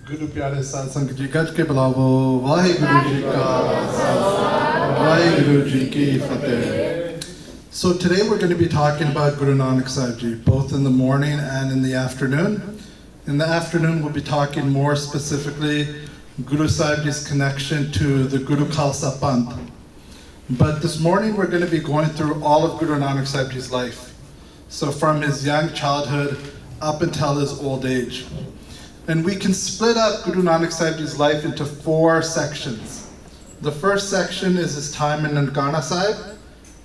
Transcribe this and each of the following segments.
Guru Pyare Sat Sangat Ji Gaj ke Bulavo, Vaheguru Ji Ka, Vaheguru Ji Ki Fateh. So today we're going to be talking about Guru Nanak Sahib Ji, both in the morning and in the afternoon. In the afternoon we'll be talking more specifically Guru Sahib Ji's connection to the Guru Khalsa Panth. But this morning we're going to be going through all of Guru Nanak Sahib Ji's life. So from his young childhood up until his old age. And we can split up Guru Nanak Sahib Ji's life into 4 sections. The first section is his time in Nanak Sahib,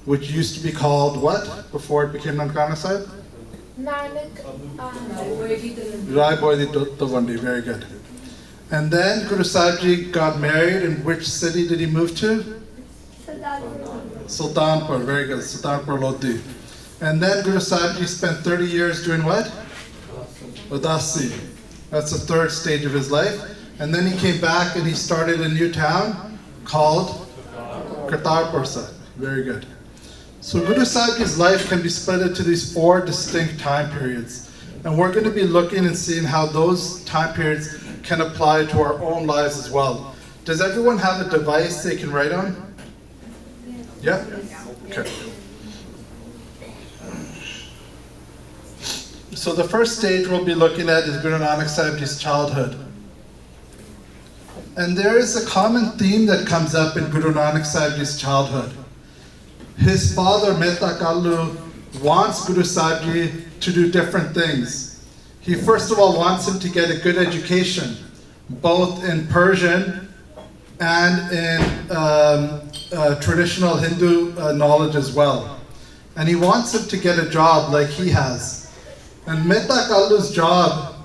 which used to be called what before it became Nanak Sahib? Nanak. Rai Boidi Tawandi, very good. And then Guru Sahib Ji got married, and which city did he move to? Sultanpur, very good, Sultanpur Lodi. And then Guru Sahib Ji spent 30 years doing what? Udasi. That's the 3rd stage of his life. And then he came back and he started a new town called Kartarpur Sahib. Very good. So Guru Sahib Ji's life can be split into these 4 distinct time periods. And we're going to be looking and seeing how those time periods can apply to our own lives as well. Does everyone have a device they can write on? Yeah? Okay. So the first stage we'll be looking at is Guru Nanak Sahib Ji's childhood. And there is a common theme that comes up in Guru Nanak Sahib Ji's childhood. His father, Mehta Kallu, wants Guru Sahib Ji to do different things. He first of all wants him to get a good education, both in Persian and in traditional Hindu knowledge as well. And he wants him to get a job like he has. And Mehta Kallu's job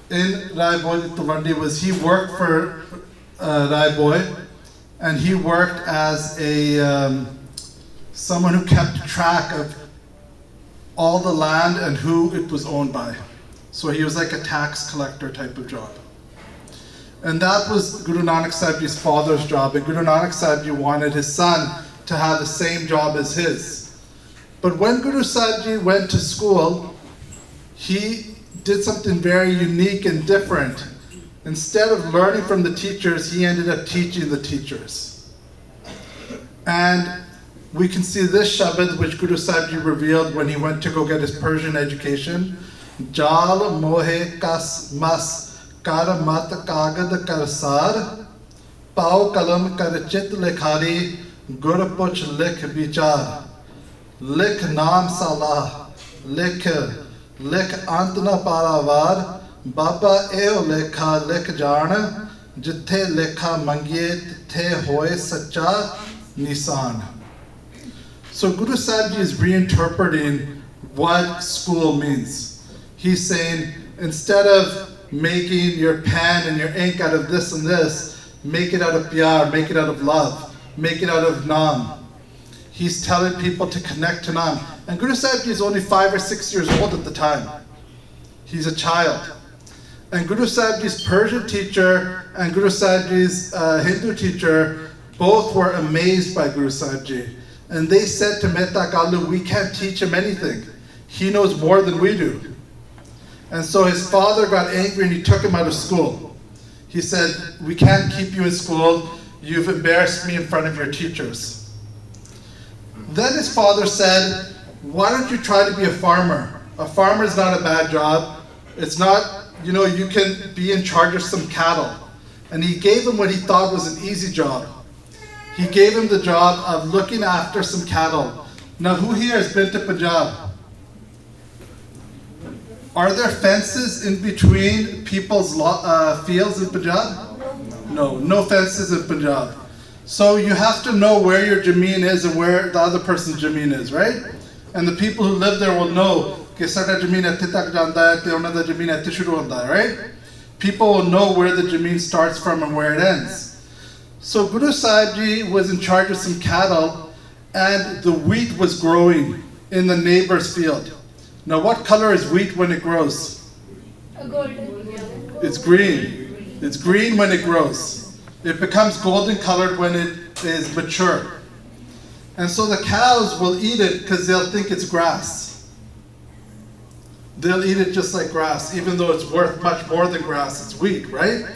in Rai Boy Tawandi was he worked for Rai Boy, and he worked as a someone who kept track of all the land and who it was owned by. So he was like a tax collector type of job. And that was Guru Nanak Sahib Ji's father's job, and Guru Nanak Sahib Ji wanted his son to have the same job as his. But when Guru Sahib Ji went to school, he did something very unique and different. Instead of learning from the teachers, he ended up teaching the teachers. And we can see this Shabad which Guru Sahib Ji revealed when he went to go get his Persian education. Jal mohe kas mas kar mat kagad karsar pao kalam kar chit likhari gur puch likh bichar likh naam salah likh antna paravar baba eo lekha likh jaan jithe lekha mangiye tithe hoye sacha nisan. So Guru Sahib Ji is reinterpreting what school means. He's saying, instead of making your pen and your ink out of this and this, make it out of pyar, make it out of love, make it out of naam. He's telling people to connect to naam. And Guru Sahib Ji is only 5 or 6 years old at the time. He's a child. And Guru Sahib Ji's Persian teacher and Guru Sahib Ji's Hindu teacher both were amazed by Guru Sahib Ji. And they said to Mehta Kallu, we can't teach him anything. He knows more than we do. And so his father got angry and he took him out of school. He said, we can't keep you in school. You've embarrassed me in front of your teachers. Then his father said, why don't you try to be a farmer? A farmer is not a bad job. It's not, you can be in charge of some cattle. And he gave him what he thought was an easy job. He gave him the job of looking after some cattle. Now, who here has been to Punjab? Are there fences in between people's fields in Punjab? No fences in Punjab. So you have to know where your jameen is and where the other person's jameen is, right? And the people who live there will know कि साडा jameen इत्थे तक जांदा है ते उन्हां दा jameen इत्थे शुरू होंदा है, right? People will know where the jameen starts from and where it ends. So Guru Sahib Ji was in charge of some cattle, and the wheat was growing in the neighbor's field. Now, what color is wheat when it grows? Golden. It's green. It's green when it grows. It becomes golden colored when it is mature. And so the cows will eat it because they'll think it's grass. They'll eat it just like grass, even though it's worth much more than grass. It's wheat, right?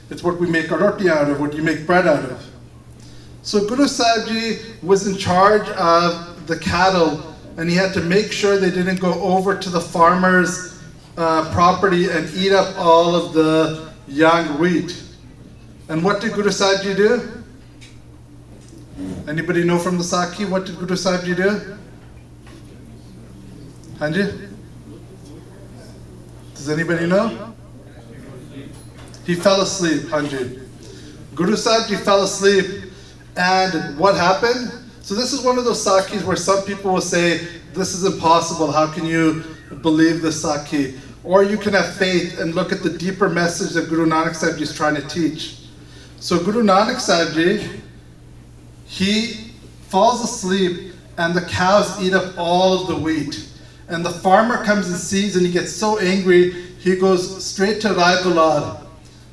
It's what we make roti out of, what you make bread out of. So Guru Sahib Ji was in charge of the cattle, and he had to make sure they didn't go over to the farmer's property and eat up all of the young wheat. And what did Guru Sahib Ji do? Anybody know from the Sakhi, what did Guru Sahib Ji do? Hanji? Does anybody know? He fell asleep, Hanji. Guru Sahib Ji fell asleep, and what happened? So this is one of those Sakhis where some people will say, this is impossible, how can you believe this Sakhi? Or you can have faith and look at the deeper message that Guru Nanak Sahib Ji is trying to teach. So Guru Nanak Sahib Ji, he falls asleep and the cows eat up all of the wheat. And the farmer comes and sees and he gets so angry, he goes straight to Rai Bulad.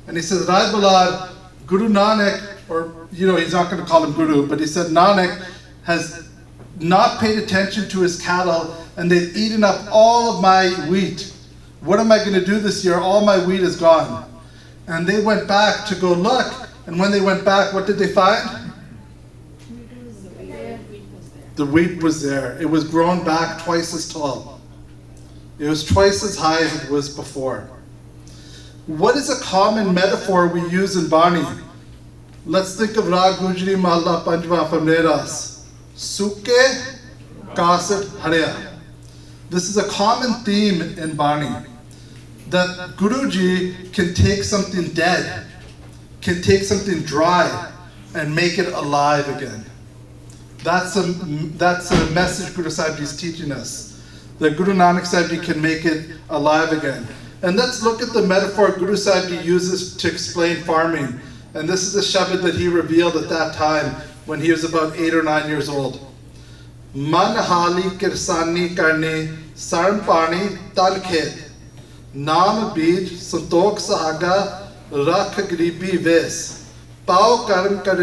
And he says, Rai Bulad, Guru Nanak, or he's not going to call him Guru, but he said Nanak has not paid attention to his cattle and they've eaten up all of my wheat. What am I going to do this year? All my wheat is gone. And they went back to go look, and when they went back, what did they find? The wheat was there. It was grown back twice as tall. It was twice as high as it was before. What is a common metaphor we use in Bani? Let's think of Rag Gujri Mahalla Panjwa from Neras. Suke Kasit Harya. This is a common theme in Bani. That Guruji can take something dead, can take something dry, and make it alive again. That's a message Guru Sahib Ji is teaching us. That Guru Nanak Sahib Ji can make it alive again. And let's look at the metaphor Guru Sahib Ji uses to explain farming. And this is a shabad that he revealed at that time when he was about 8 or 9 years old. Man hali kirsani karne sarn pani tal khet. Naam beej santok sahaga rakh gribi ves. Pao karm kar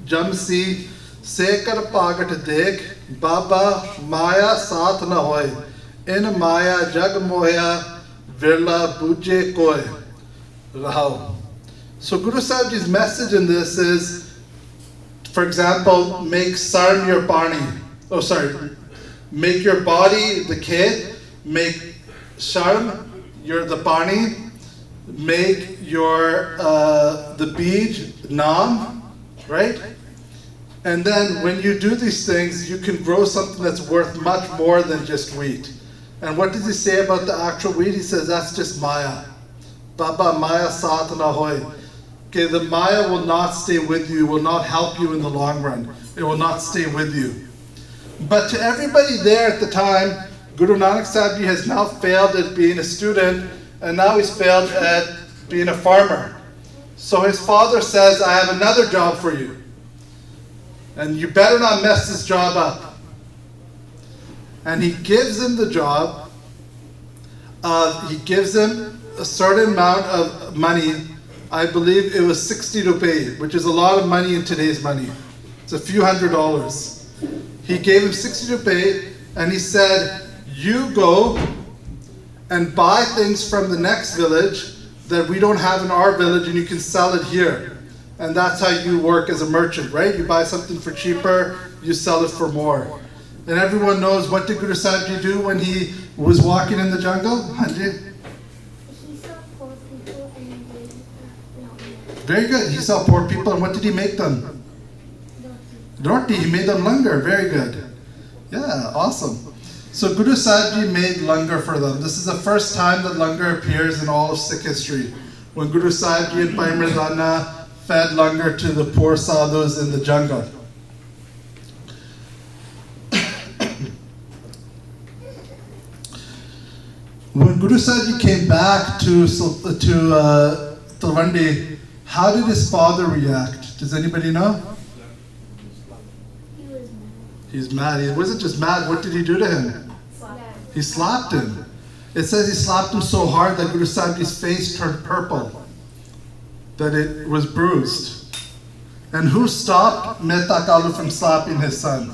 jamsi sekar pagat dekh. Baba maya saath na hoy. In maya jag moya virla buje koy. Rahao. So Guru Sahib Ji's message in this is, for example, make sarn your bani. Make your body the khed, make sharm the bani, make your the beej naam, right? And then when you do these things, you can grow something that's worth much more than just wheat. And what does he say about the actual wheat? He says that's just maya. Baba maya saath na hoy. Okay, the maya will not stay with you, will not help you in the long run. It will not stay with you. But to everybody there at the time, Guru Nanak Sahib Ji has now failed at being a student, and now he's failed at being a farmer. So his father says, I have another job for you. And you better not mess this job up. And he gives him the job he gives him a certain amount of money. I believe it was 60 rupees, which is a lot of money in today's money. It's a few $100s. He gave him 60 rupees and he said, you go and buy things from the next village that we don't have in our village and you can sell it here. And that's how you work as a merchant, right? You buy something for cheaper, you sell it for more. And everyone knows, what did Guru Sahib Ji do when he was walking in the jungle? Hanji? He saw poor people and they Very good. He saw poor people, and what did he make them? Roti. He made them langar. Very good. Yeah, awesome. So Guru Sahib Ji made langar for them. This is the first time that langar appears in all of Sikh history. When Guru Sahib Ji and Bhai Mridana fed langar to the poor sadhus in the jungle. When Guru Sahib Ji came back to Talwandi, how did his father react? Does anybody know? He was mad. He's mad. He wasn't just mad. What did he do to him? Slapped. He slapped him. It says he slapped him so hard that Guru Sahib Ji's face turned purple, that it was bruised. And who stopped Mehta Kalu from slapping his son?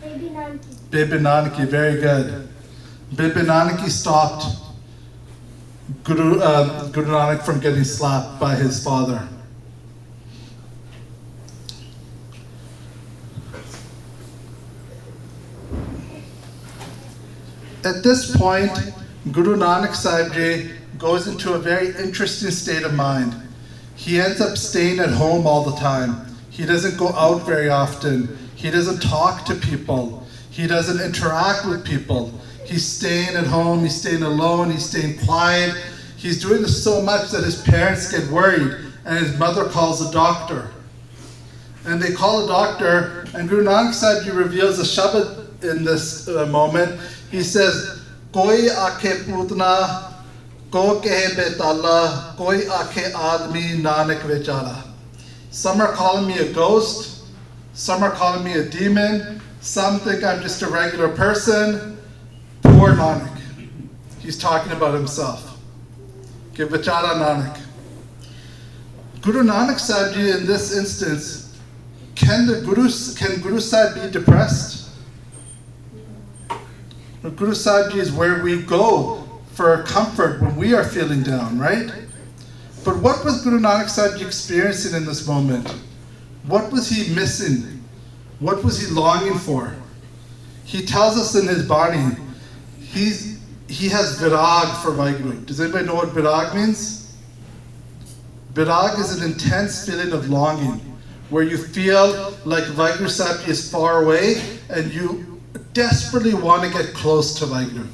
Baby Nanki. Baby Nanaki, very good. Bibi Nanak stopped Guru Nanak from getting slapped by his father. At this point, Guru Nanak Sahib Ji goes into a very interesting state of mind. He ends up staying at home all the time. He doesn't go out very often. He doesn't talk to people. He doesn't interact with people. He's staying at home, he's staying alone, he's staying quiet. He's doing this so much that his parents get worried, and his mother calls a doctor. And they call a doctor, and Guru Nanak Sahib Ji reveals a Shabad in this moment. He says, Koi aakhe putna, ko kehe betala, koi aakhe aadmi Nanak vechara. Some are calling me a ghost, some are calling me a demon, some think I'm just a regular person. Poor Nanak. He's talking about himself. Ke vechara Nanak. Guru Nanak Sahib Ji in this instance, can Guru Sahib be depressed? Guru Sahib Ji is where we go for comfort when we are feeling down, right? But what was Guru Nanak Sahib Ji experiencing in this moment? What was he missing? What was he longing for? He tells us in his Bani, he has virag for Vaheguru. Does anybody know what virag means? Virag is an intense feeling of longing, where you feel like Vaheguru Sahib Ji is far away and you desperately want to get close to Vaheguru.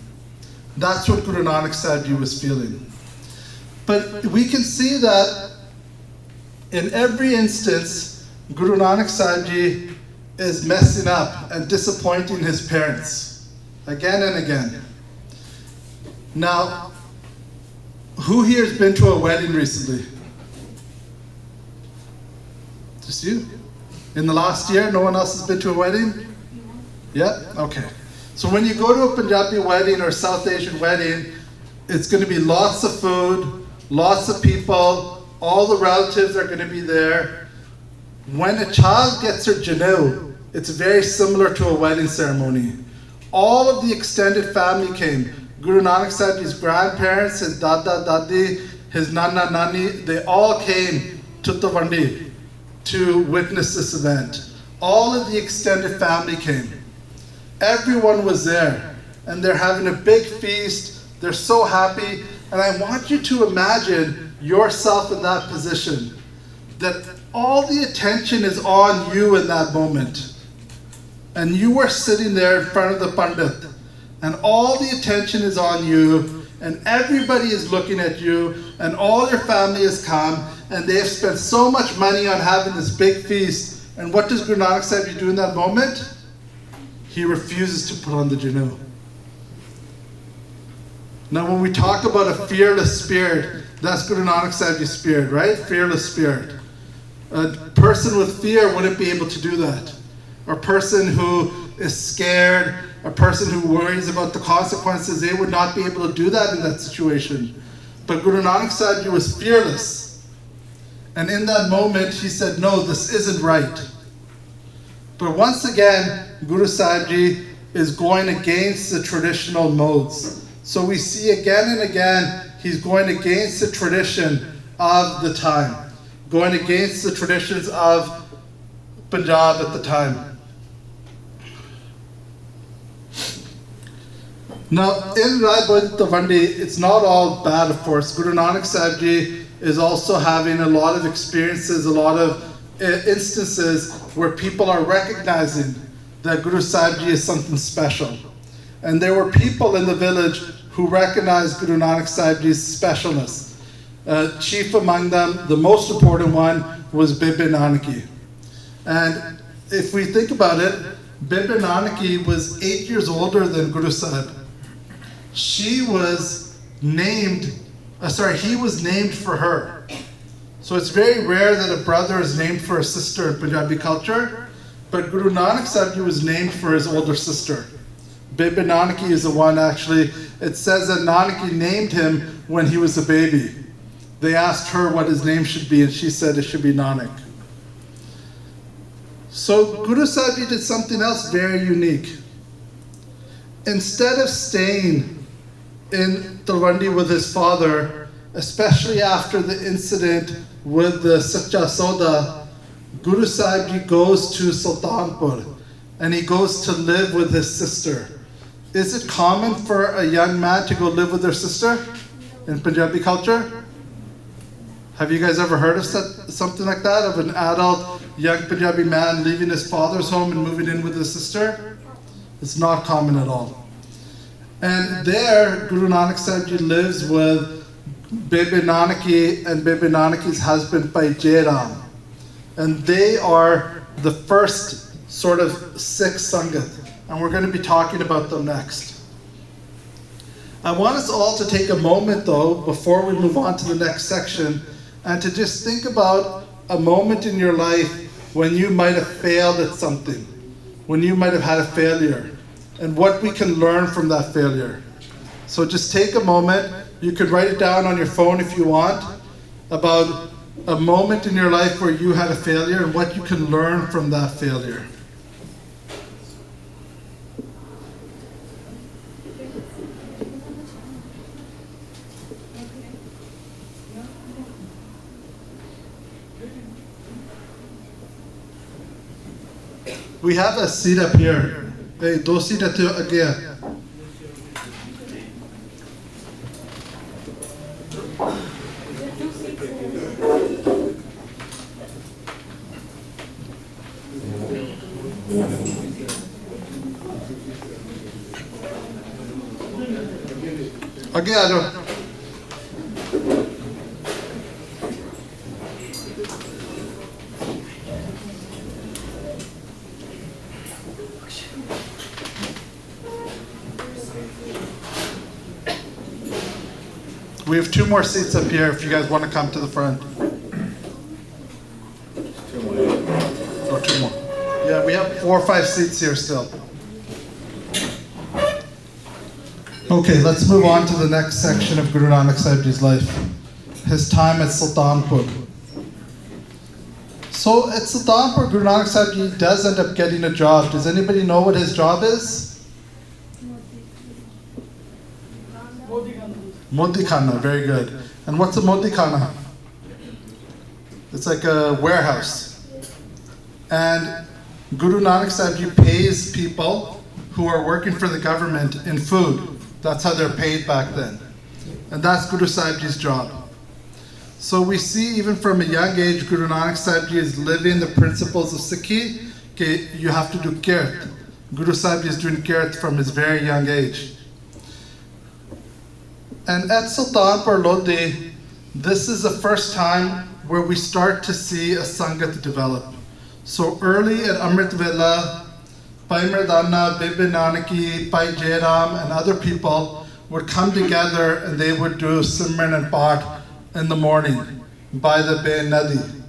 That's what Guru Nanak Sahib Ji was feeling. But we can see that in every instance, Guru Nanak Sahib Ji is messing up and disappointing his parents again and again. Now, who here has been to a wedding recently? Just you? In the last year, no one else has been to a wedding? Yeah? Okay. So when you go to a Punjabi wedding or South Asian wedding, it's going to be lots of food, lots of people, all the relatives are going to be there. When a child gets her janeu, it's very similar to a wedding ceremony. All of the extended family came. Guru Nanak Sahib Ji's grandparents, his dada, dadi, his nana, nani, they all came to Tawandi to witness this event. All of the extended family came. Everyone was there, and they're having a big feast. They're so happy, and I want you to imagine yourself in that position, that all the attention is on you in that moment. And you are sitting there in front of the Pandit, and all the attention is on you, and everybody is looking at you, and all your family has come, and they have spent so much money on having this big feast. And what does Guru Nanak Sahib Ji do in that moment? He refuses to put on the janeu. Now when we talk about a fearless spirit, that's Guru Nanak Sahib Ji's spirit, right? Fearless spirit. A person with fear wouldn't be able to do that. A person who is scared, a person who worries about the consequences, they would not be able to do that in that situation. But Guru Nanak Sahib Ji was fearless. And in that moment, he said, no, this isn't right. But once again, Guru Sahib Ji is going against the traditional modes. So we see again and again, he's going against the tradition of the time, going against the traditions of Punjab at the time. Now, in Rai Tawandi, it's not all bad, of course. Guru Nanak Sahib Ji is also having a lot of experiences, a lot of instances where people are recognizing that Guru Sahib Ji is something special. And there were people in the village who recognized Guru Nanak Sahib Ji's specialness. Chief among them, the most important one, was Bibi Nanaki. And if we think about it, Bibi Nanaki was 8 years older than Guru Sahib. He was named for her. So it's very rare that a brother is named for a sister in Punjabi culture, but Guru Nanak Sahib Ji was named for his older sister. Bibi Nanaki is the one actually, it says that Nanaki named him when he was a baby. They asked her what his name should be, and she said it should be Nanak. So Guru Sahib Ji did something else very unique. instead of staying in Talwandi with his father, especially after the incident with the Sacha Soda, Guru Sahib Ji goes to Sultanpur and he goes to live with his sister. Is it common for a young man to go live with their sister in Punjabi culture? Have you guys ever heard of something like that, of an adult young Punjabi man leaving his father's home and moving in with his sister? It's not common at all. And there, Guru Nanak Sahib Ji lives with Bibi Nanaki and Bibi Nanaki's husband, Bhai Jairam. And they are the first sort of Sikh Sangat. And we're going to be talking about them next. I want us all to take a moment though, before we move on to the next section, and to just think about a moment in your life when you might have failed at something, when you might have had a failure, and what we can learn from that failure. So just take a moment. You could write it down on your phone if you want, about a moment in your life where you had a failure and what you can learn from that failure. We have a seat up here. Hey, do seat again. आगे आ जाओ. We have 2 more seats up here if you guys want to come to the front. Or 2 more. Yeah, we have 4 or 5 seats here still. Okay, let's move on to the next section of Guru Nanak Sahib Ji's life. His time at Sultanpur. So at Sultanpur, Guru Nanak Sahib Ji does end up getting a job. Does anybody know what his job is? Modi Khana, very good. And what's a Modi Khana? It's like a warehouse. And Guru Nanak Sahib Ji pays people who are working for the government in food. That's how they're paid back then. And that's Guru Sahib Ji's job. So we see even from a young age, Guru Nanak Sahib Ji is living the principles of Sikhi. Okay, you have to do kirt. Guru Sahib Ji is doing kirt from his very young age. And at Sultanpur Lodi, this is the first time where we start to see a Sangat develop. So early at Amrit Vela, Bhai Mardana, Bibi Nanaki, Bhai Jairam, and other people would come together and they would do Simran and Path in the morning by the Bay Nadi.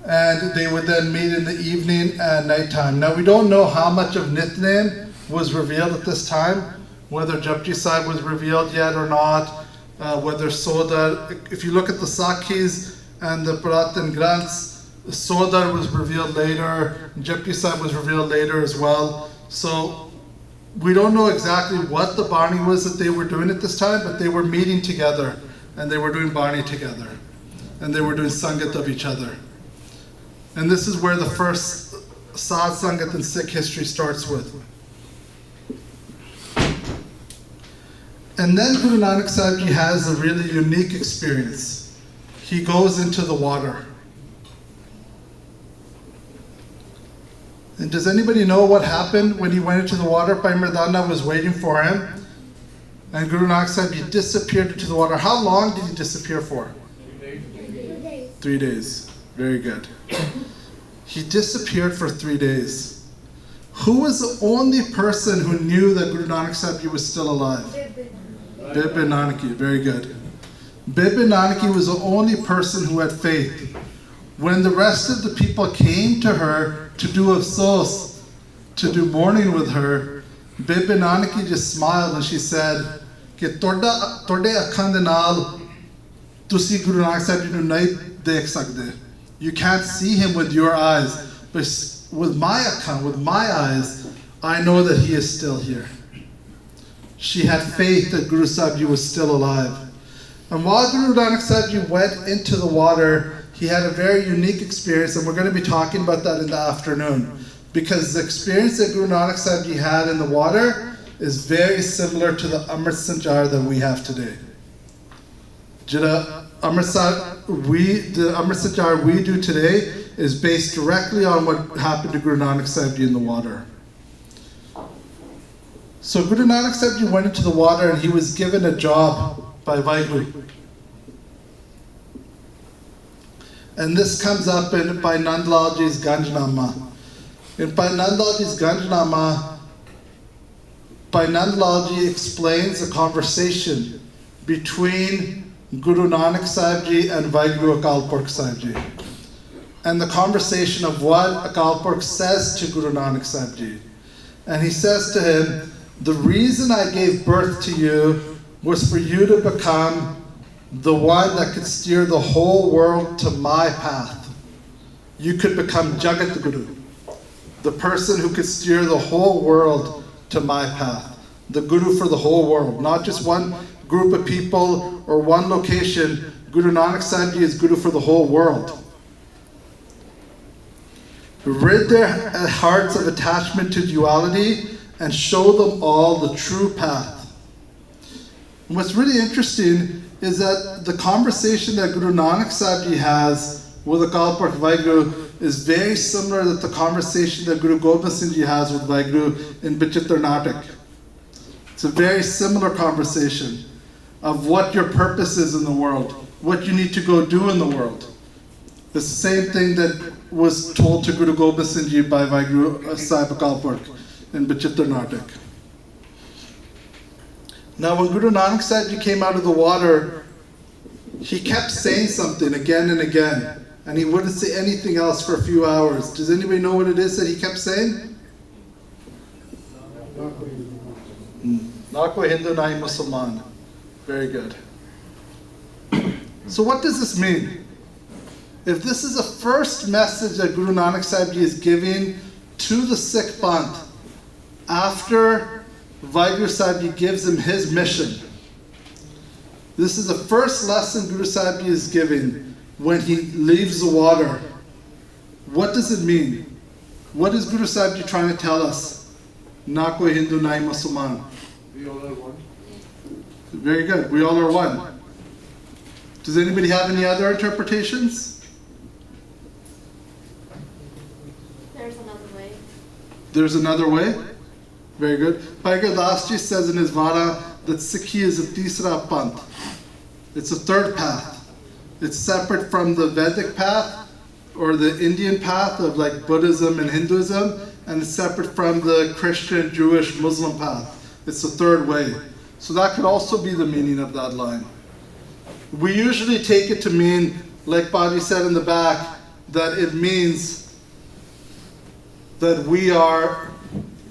And they would then meet in the evening and nighttime. Now we don't know how much of Nitnem was revealed at this time, whether Japji Sahib was revealed yet or not, whether Sodar, if you look at the Sakhis and the Puratan Granths, Sodar was revealed later, Japji Sahib was revealed later as well. So we don't know exactly what the Bani was that they were doing at this time, but they were meeting together and they were doing Bani together and they were doing Sangat of each other. And this is where the first Sad Sangat in Sikh history starts with. And then Guru Nanak Sahib Ji has a really unique experience. He goes into the water. And does anybody know what happened when he went into the water? Bhai Mardana was waiting for him. And Guru Nanak Sahib Ji disappeared into the water. How long did he disappear for? 3 days. 3 days. Very good. He disappeared for 3 days. Who was the only person who knew that Guru Nanak Sahib Ji was still alive? Bibi Nanaki, very good. Bibi Nanaki was the only person who had faith. When the rest of the people came to her to do afsos, to do mourning with her, Bibi Nanaki just smiled and she said, "Ki tode akhan de naal tusi Guru Nanak Sahib Ji nu nahi dekh sakde. You can't see him with your eyes, but with my akhan, with my eyes, I know that he is still here. She had faith that Guru Sahib Ji was still alive. And while Guru Nanak Sahib Ji went into the water, he had a very unique experience, and we're going to be talking about that in the afternoon. Because the experience that Guru Nanak Sahib Ji had in the water is very similar to the Amrit Sanchar that we have today. The Amrit Sanchar we do today is based directly on what happened to Guru Nanak Sahib Ji in the water. So Guru Nanak Sahib Ji went into the water and he was given a job by Vaheguru. And this comes up in Bhai Nandlal Ji's Ganjnama. In Bhai Nandlal Ji's Ganjnama, Bhai Nandlal Ji explains a conversation between Guru Nanak Sahib Ji and Vaheguru Akal Purkh Sahib Ji. And the conversation of what Akal Purkh says to Guru Nanak Sahib Ji. And he says to him, the reason I gave birth to you was for you to become the one that could steer the whole world to my path. You could become Jagat Guru, the person who could steer the whole world to my path. The Guru for the whole world, not just one group of people or one location. Guru Nanak Sahib Ji is Guru for the whole world. Rid their hearts of attachment to duality and show them all the true path. And what's really interesting is that the conversation that Guru Nanak Sahib Ji has with Akal Purkh Vaheguru is very similar to the conversation that Guru Gobind Singh Ji has with Vaheguru in Bichitra Natak. It's a very similar conversation of what your purpose is in the world, what you need to go do in the world. It's the same thing that was told to Guru Gobind Singh Ji by Vaheguru Sahib Akal Purkh in Bichitra Natak. Now when Guru Nanak Sahib Ji came out of the water, he kept saying something again and again, and he wouldn't say anything else for a few hours. Does anybody know what it is that he kept saying? Na koi Hindu, na hi Mussalman. Very good. So what does this mean? If this is the first message that Guru Nanak Sahib Ji is giving to the Sikh Panth after Vaheguru Sahib Ji gives him his mission, this is the first lesson Guru Sahib Ji is giving when he leaves the water. What does it mean? What is Guru Sahib Ji trying to tell us? Na koi Hindu, na hi Mussalman. We all are one. Very good. We all are one. Does anybody have any other interpretations? There's another way. There's another way? Very good. Bhai Gurdas Ji says in his Vara that Sikhi is a Tisra Panth. It's a third path. It's separate from the Vedic path or the Indian path of like Buddhism and Hinduism, and it's separate from the Christian, Jewish, Muslim path. It's the third way. So that could also be the meaning of that line. We usually take it to mean, like Baji said in the back, that it means that we are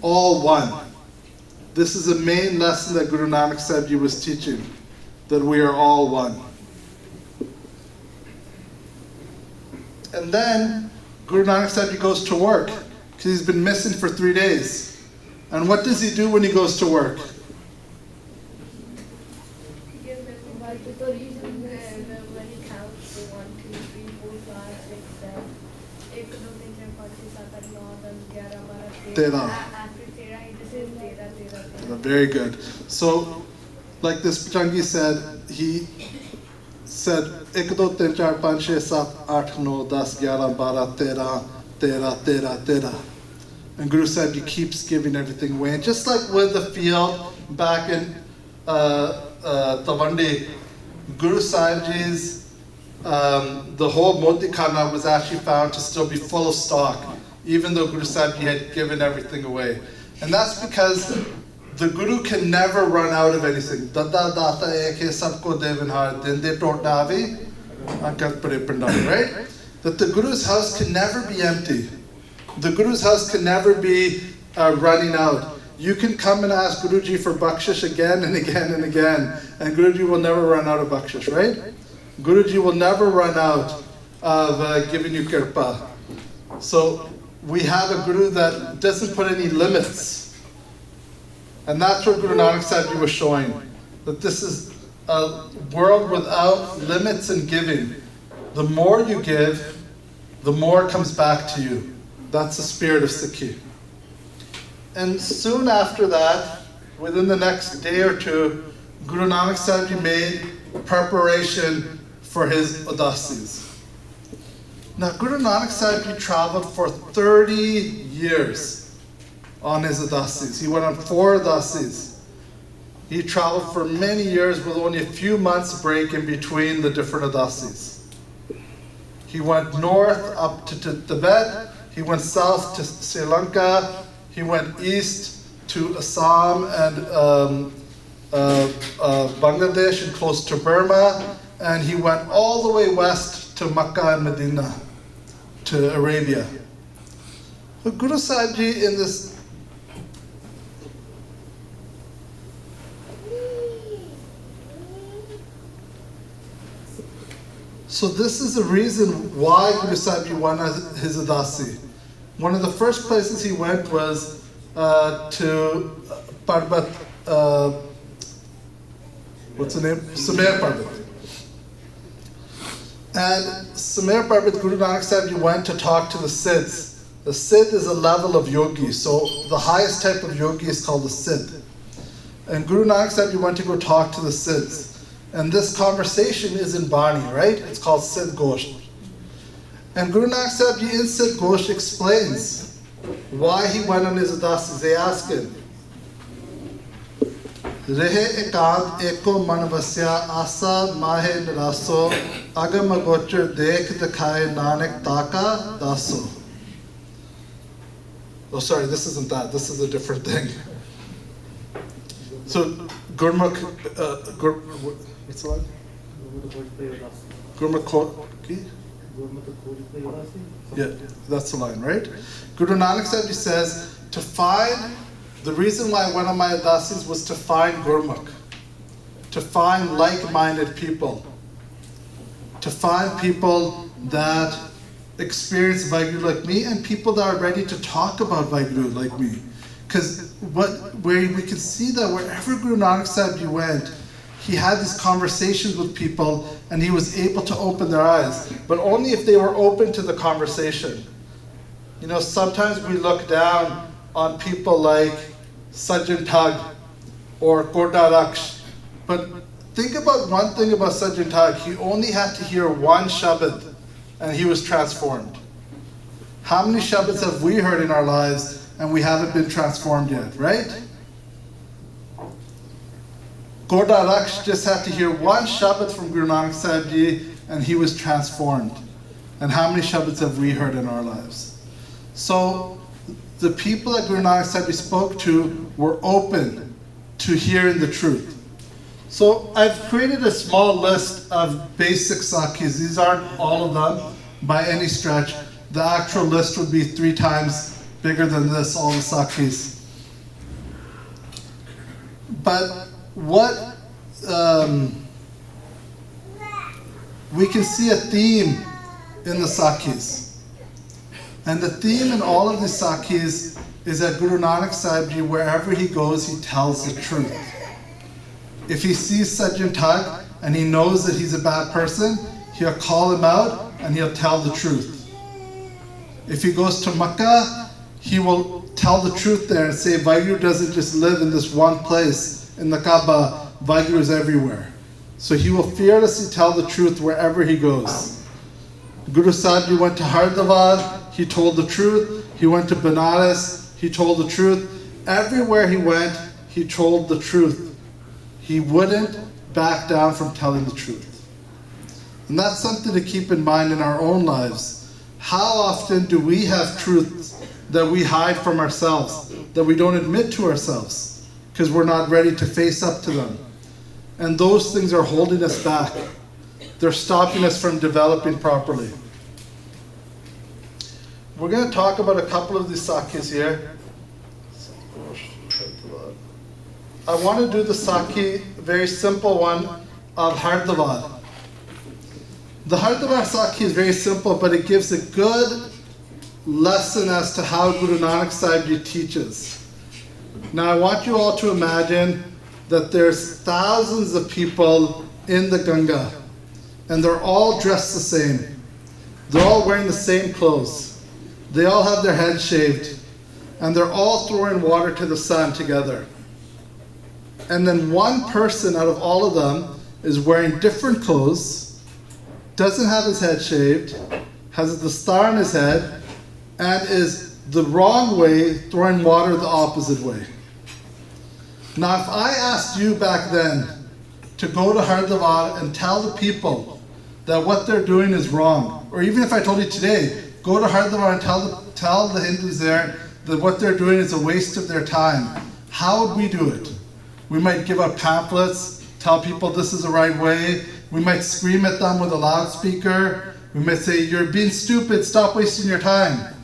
all one. This is the main lesson that Guru Nanak Sahib Ji was teaching, that we are all one. And then Guru Nanak Sahib Ji goes to work, because he's been missing for 3 days. And what does he do when he goes to work? Tera. Very good. So, like this Pachangi said, he said, 1, 2, 3, 4, 5, 6, 7, 8, 9, 10, 11, 12, 13, 13, 13. And Guru Sahib Ji keeps giving everything away. And just like with the field back in Tawandi, Guru Sahib Ji's, the whole Moti Khana was actually found to still be full of stock, even though Guru Sahib Ji had given everything away. And that's because the Guru can never run out of anything. Dada data ek hai sabko devanhar dinde totnavi ankat pare pandal, right? That the Guru's house can never be empty. The Guru's house can never be running out. You can come and ask Guruji for bakshish again and again and again, and Guruji will never run out of bakshish, right? Guruji will never run out of giving you kirpa. So we have a Guru that doesn't put any limits And that's what Guru Nanak Sahib Ji was showing, that this is a world without limits in giving. The more you give, the more comes back to you. That's the spirit of Sikhi. And soon after that, within the next day or two, Guru Nanak Sahib Ji made preparation for his udasis. Now, Guru Nanak Sahib Ji traveled for 30 years on his udasis. He went on 4 udasis. He traveled for many years with only a few months break in between the different udasis. He went north up to Tibet, he went south to Sri Lanka, he went east to Assam and Bangladesh and close to Burma, and he went all the way west to Makkah and Medina, to Arabia. So Guru Sahib Ji in this So this is the reason why Guru Sahib Ji went his Udasi. One of the first places he went was to Parbat, what's the name? Sumer Parbat. And Sumer Parbat, Guru Nanak Sahib Ji went to talk to the Siddhs. The Siddh is a level of yogi, so the highest type of yogi is called the Siddh. And Guru Nanak Sahib Ji went to go talk to the Siddhs. And this conversation is in Bani, right? It's called Siddh Gosht. And Guru Nanak Sahib Ji in Siddh Gosht explains why he went on his udasis. They ask him, Rehe ekant eko man vasya asa mahe niraso agam agochar dekh dekhaye nanak taka daso. Oh, sorry, this isn't that. This is a different thing. So, Gurmukh, what's the line? Gurmukh, yeah, that's the line, right? Guru Nanak Sahib Ji says, to find, the reason why I went on my udasis was to find Gurmukh, to find like-minded people, to find people that experience Vaheguru like me and people that are ready to talk about Vaheguru like me. Because where we can see that wherever Guru Nanak Sahib Ji went, he had these conversations with people and he was able to open their eyes, but only if they were open to the conversation. You know, sometimes we look down on people like Sajjan Thag or Korda Raksh, but think about one thing about Sajjan Thag. He only had to hear one Shabad and he was transformed. How many Shabads have we heard in our lives and we haven't been transformed yet, right? Korda Raksh just had to hear one Shabad from Guru Nanak Sahib Ji and he was transformed. And how many Shabads have we heard in our lives? So the people that Guru Nanak Sahib Ji spoke to were open to hearing the truth. So I've created a small list of basic sakhis. These aren't all of them by any stretch. The actual list would be 3 times bigger than this, all the sakhis. But what we can see a theme in the sakhis. And the theme in all of the sakhis is that Guru Nanak Sahib Ji, wherever he goes, he tells the truth. If he sees Sajjan Thag and he knows that he's a bad person, he'll call him out and he'll tell the truth. If he goes to Makkah, he will tell the truth there and say, Vaheguru doesn't just live in this one place in the Kaaba, Vaheguru is everywhere. So he will fearlessly tell the truth wherever he goes. Guru Sahib Ji went to Hardwar, he told the truth. He went to Benares, he told the truth. Everywhere he went, he told the truth. He wouldn't back down from telling the truth. And that's something to keep in mind in our own lives. How often do we have truths that we hide from ourselves, that we don't admit to ourselves, because we're not ready to face up to them? And those things are holding us back. They're stopping us from developing properly. We're going to talk about a couple of these sakhis here. I want to do the sakhi, very simple one, of Hardwar. The Hardwar sakhi is very simple, but it gives a good lesson as to how Guru Nanak Sahib Ji teaches. Now I want you all to imagine that there's thousands of people in the Ganga, and they're all dressed the same. They're all wearing the same clothes. They all have their heads shaved, and they're all throwing water to the sun together. And then one person out of all of them is wearing different clothes, doesn't have his head shaved, has the star on his head, and is the wrong way throwing water the opposite way. Now, if I asked you back then to go to Hardwar and tell the people that what they're doing is wrong, or even if I told you today, go to Hardwar and tell the Hindus there that what they're doing is a waste of their time, how would we do it? We might give out pamphlets, tell people this is the right way. We might scream at them with a loudspeaker. We might say, you're being stupid, stop wasting your time.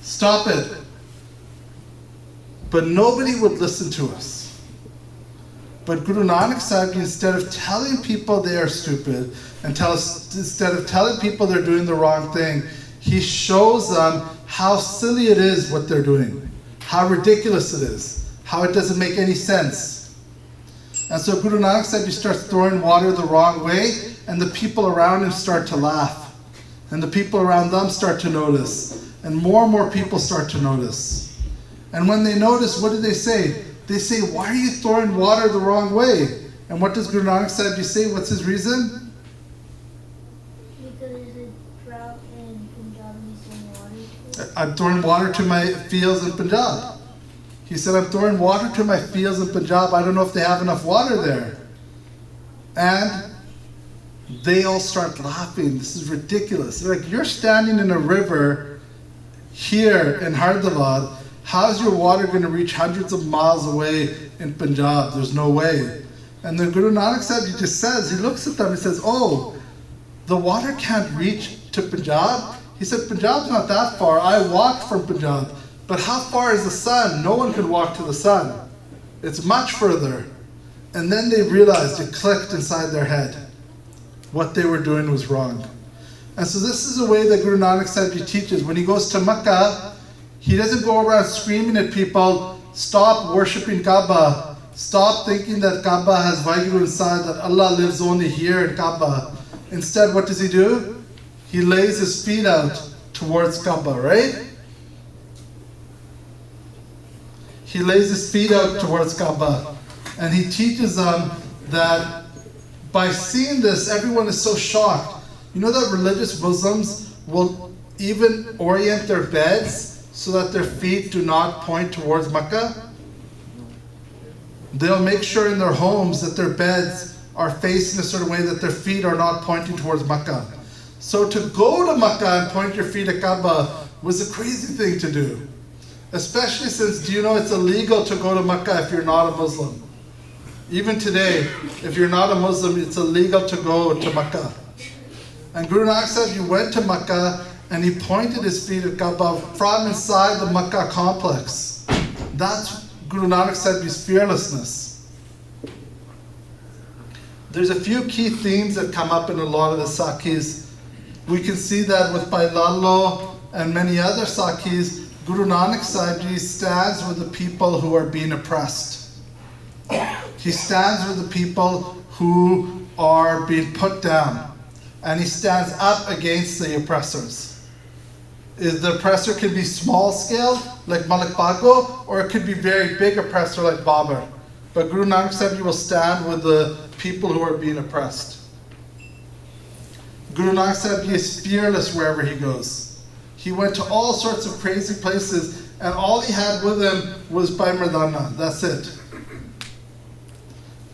Stop it. But nobody would listen to us. But Guru Nanak Sahib, instead of telling people they are stupid, and instead of telling people they're doing the wrong thing, he shows them how silly it is what they're doing, how ridiculous it is, how it doesn't make any sense. And so Guru Nanak Sahib starts throwing water the wrong way, and the people around him start to laugh. And the people around them start to notice. And more people start to notice. And when they notice, what do they say? They say, why are you throwing water the wrong way? And what does Guru Nanak Sahib say? What's his reason? Because there's a drought in Punjab and he's throwing water. I'm throwing water to my fields in Punjab. He said, I'm throwing water to my fields in Punjab. I don't know if they have enough water there. And they all start laughing. This is ridiculous. They're like, you're standing in a river here in Hardwar. How's your water going to reach hundreds of miles away in Punjab? There's no way. And then Guru Nanak Sahib, he just says, he looks at them, he says, oh, the water can't reach to Punjab? He said, Punjab's not that far. I walked from Punjab. But how far is the sun? No one can walk to the sun. It's much further. And then they realized, it clicked inside their head. What they were doing was wrong. And so this is the way that Guru Nanak Sahib teaches. When he goes to Makkah, he doesn't go around screaming at people, stop worshipping Kaaba. Stop thinking that Kaaba has Vaheguru inside, that Allah lives only here in Kaaba. Instead, what does he do? He lays his feet out towards Kaaba, right? He lays his feet out towards Kaaba. And he teaches them that by seeing this, everyone is so shocked. You know that religious Muslims will even orient their beds so that their feet do not point towards Makkah? They'll make sure in their homes that their beds are facing a certain way that their feet are not pointing towards Makkah. So to go to Makkah and point your feet at Kaaba was a crazy thing to do. Especially since, do you know it's illegal to go to Makkah if you're not a Muslim? Even today, if you're not a Muslim, it's illegal to go to Makkah. And Guru Nanak Sahib, he went to Makkah and he pointed his feet at Kaaba from inside the Makkah complex. That's Guru Nanak Sahib's fearlessness. There's a few key themes that come up in a lot of the Sakhis. We can see that with Bhai Lallo and many other Sakhis. Guru Nanak Sahib stands with the people who are being oppressed. He stands with the people who are being put down. And he stands up against the oppressors. The oppressor can be small scale, like Malik Bago, or it could be very big oppressor like Babar. But Guru Nanak Sahib will stand with the people who are being oppressed. Guru Nanak Sahib is fearless wherever he goes. He went to all sorts of crazy places, and all he had with him was Bhai Mardana. That's it.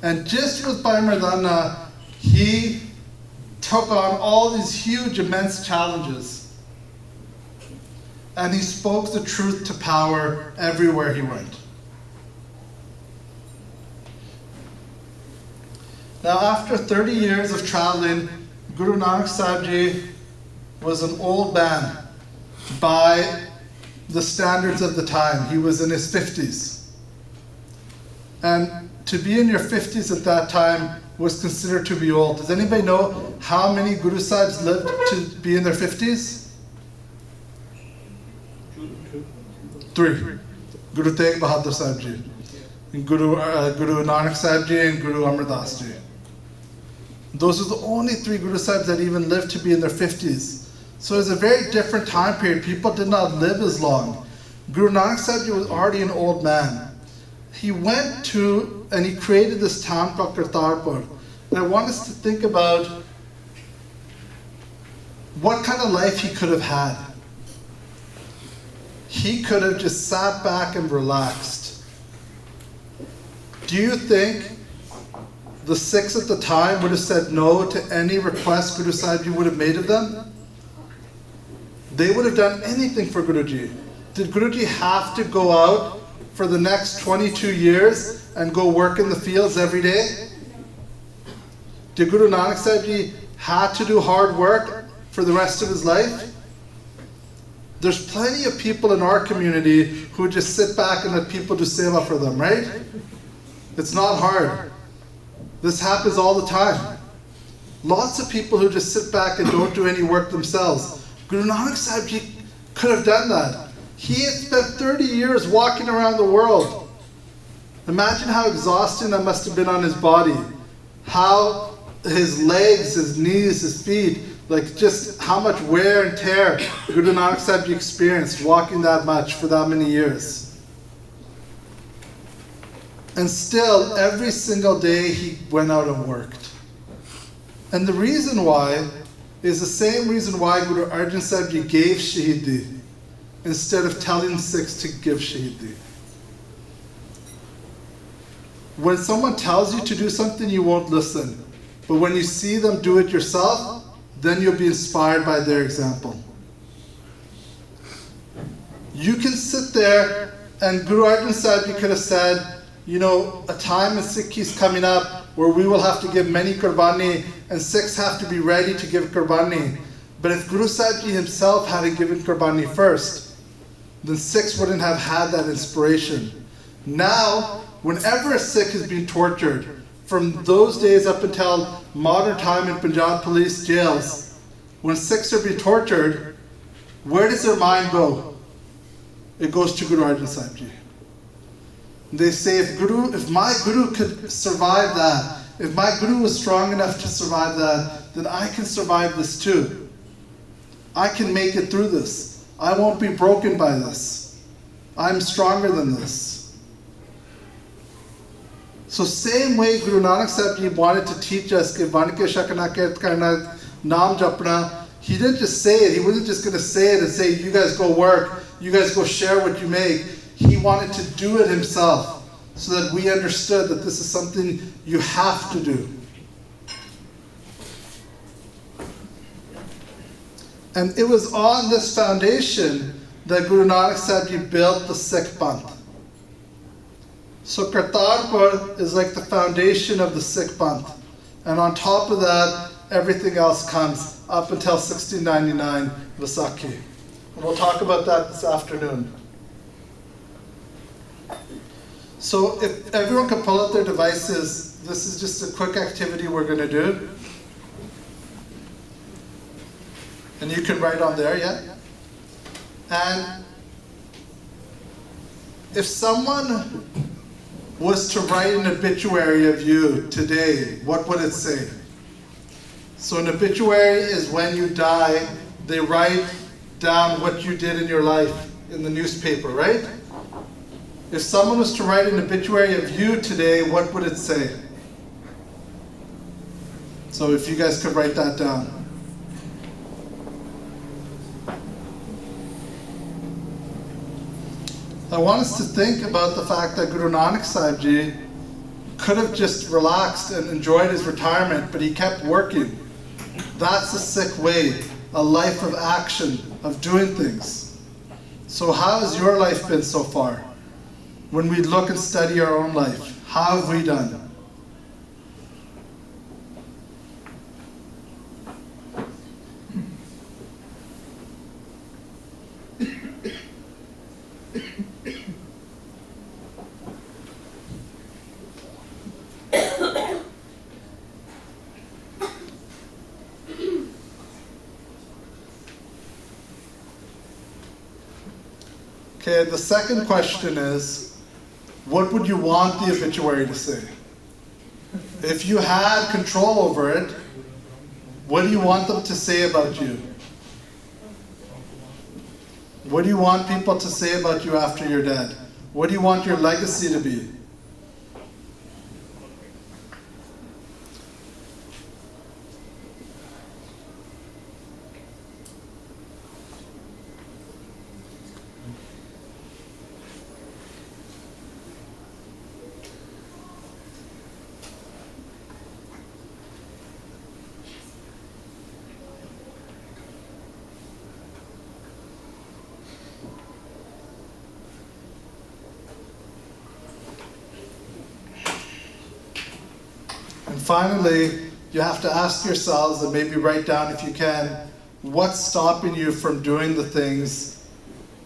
And just with Bhai Mardana, he took on all these huge, immense challenges. And he spoke the truth to power everywhere he went. Now, after 30 years of traveling, Guru Nanak Sahib Ji was an old man by the standards of the time. He was in his 50s. And to be in your 50s at that time was considered to be old. Does anybody know how many Guru Sahibs lived to be in their 50s? 3. Guru Tegh Bahadur Sahib Ji, and Guru Nanak Sahib Ji, and Guru Amar Das Ji. Those are the only 3 Guru Sahibs that even lived to be in their 50s. So it was a very different time period. People did not live as long. Guru Nanak Sahib Ji was already an old man. He went to, and he created this town called Kartarpur. And I want us to think about what kind of life he could have had. He could have just sat back and relaxed. Do you think the Sikhs at the time would have said no to any request Guru Sahib Ji would have made of them? They would have done anything for Guruji. Did Guruji have to go out for the next 22 years and go work in the fields every day? Did Guru Nanak Sahib Ji have to do hard work for the rest of his life? There's plenty of people in our community who just sit back and let people do seva for them, right? It's not hard. This happens all the time. Lots of people who just sit back and don't do any work themselves. Guru Nanak Sahib Ji could have done that. He had spent 30 years walking around the world. Imagine how exhausting that must have been on his body. How his legs, his knees, his feet, like just how much wear and tear Guru Nanak Sahib Ji experienced walking that much for that many years. And still, every single day he went out and worked. And the reason why is the same reason why Guru Arjan Sahib Ji gave Shahidi instead of telling Sikhs to give Shahidi. When someone tells you to do something, you won't listen. But when you see them do it yourself, then you'll be inspired by their example. You can sit there, and Guru Arjan Sahib Ji could have said, you know, a time in Sikhi is coming up where we will have to give many Qurbani, and Sikhs have to be ready to give Qurbani. But if Guru Sahib Ji himself hadn't given Qurbani first, then Sikhs wouldn't have had that inspiration. Now, whenever a Sikh is being tortured, from those days up until modern time in Punjab police jails, when Sikhs are being tortured, where does their mind go? It goes to Guru Arjan Sahib Ji. They say, if my Guru could survive that, if my Guru was strong enough to survive that, then I can survive this too. I can make it through this. I won't be broken by this. I'm stronger than this. So same way Guru Nanak Sahib Ji wanted to teach us कि बन के शकना किरत करना नाम जपना. He didn't just say it. He wasn't just going to say it and say, you guys go work, you guys go share what you make. He wanted to do it himself so that we understood that this is something you have to do. And it was on this foundation that Guru Nanak Sahib Ji built the Sikh Panth. So Kartarpur is like the foundation of the Sikh Panth. And on top of that, everything else comes up until 1699 Vaisakhi. And we'll talk about that this afternoon. So if everyone can pull out their devices, this is just a quick activity we're going to do. And you can write on there, yeah? And if someone was to write an obituary of you today, what would it say? So an obituary is when you die, they write down what you did in your life in the newspaper, right? If someone was to write an obituary of you today, what would it say? So if you guys could write that down. I want us to think about the fact that Guru Nanak Sahib Ji could have just relaxed and enjoyed his retirement, but he kept working. That's a Sikh way, a life of action, of doing things. So how has your life been so far? When we look and study our own life, how have we done? Okay, the second question is, what would you want the obituary to say? If you had control over it, what do you want them to say about you? What do you want people to say about you after you're dead? What do you want your legacy to be? And finally, you have to ask yourselves, and maybe write down if you can, what's stopping you from doing the things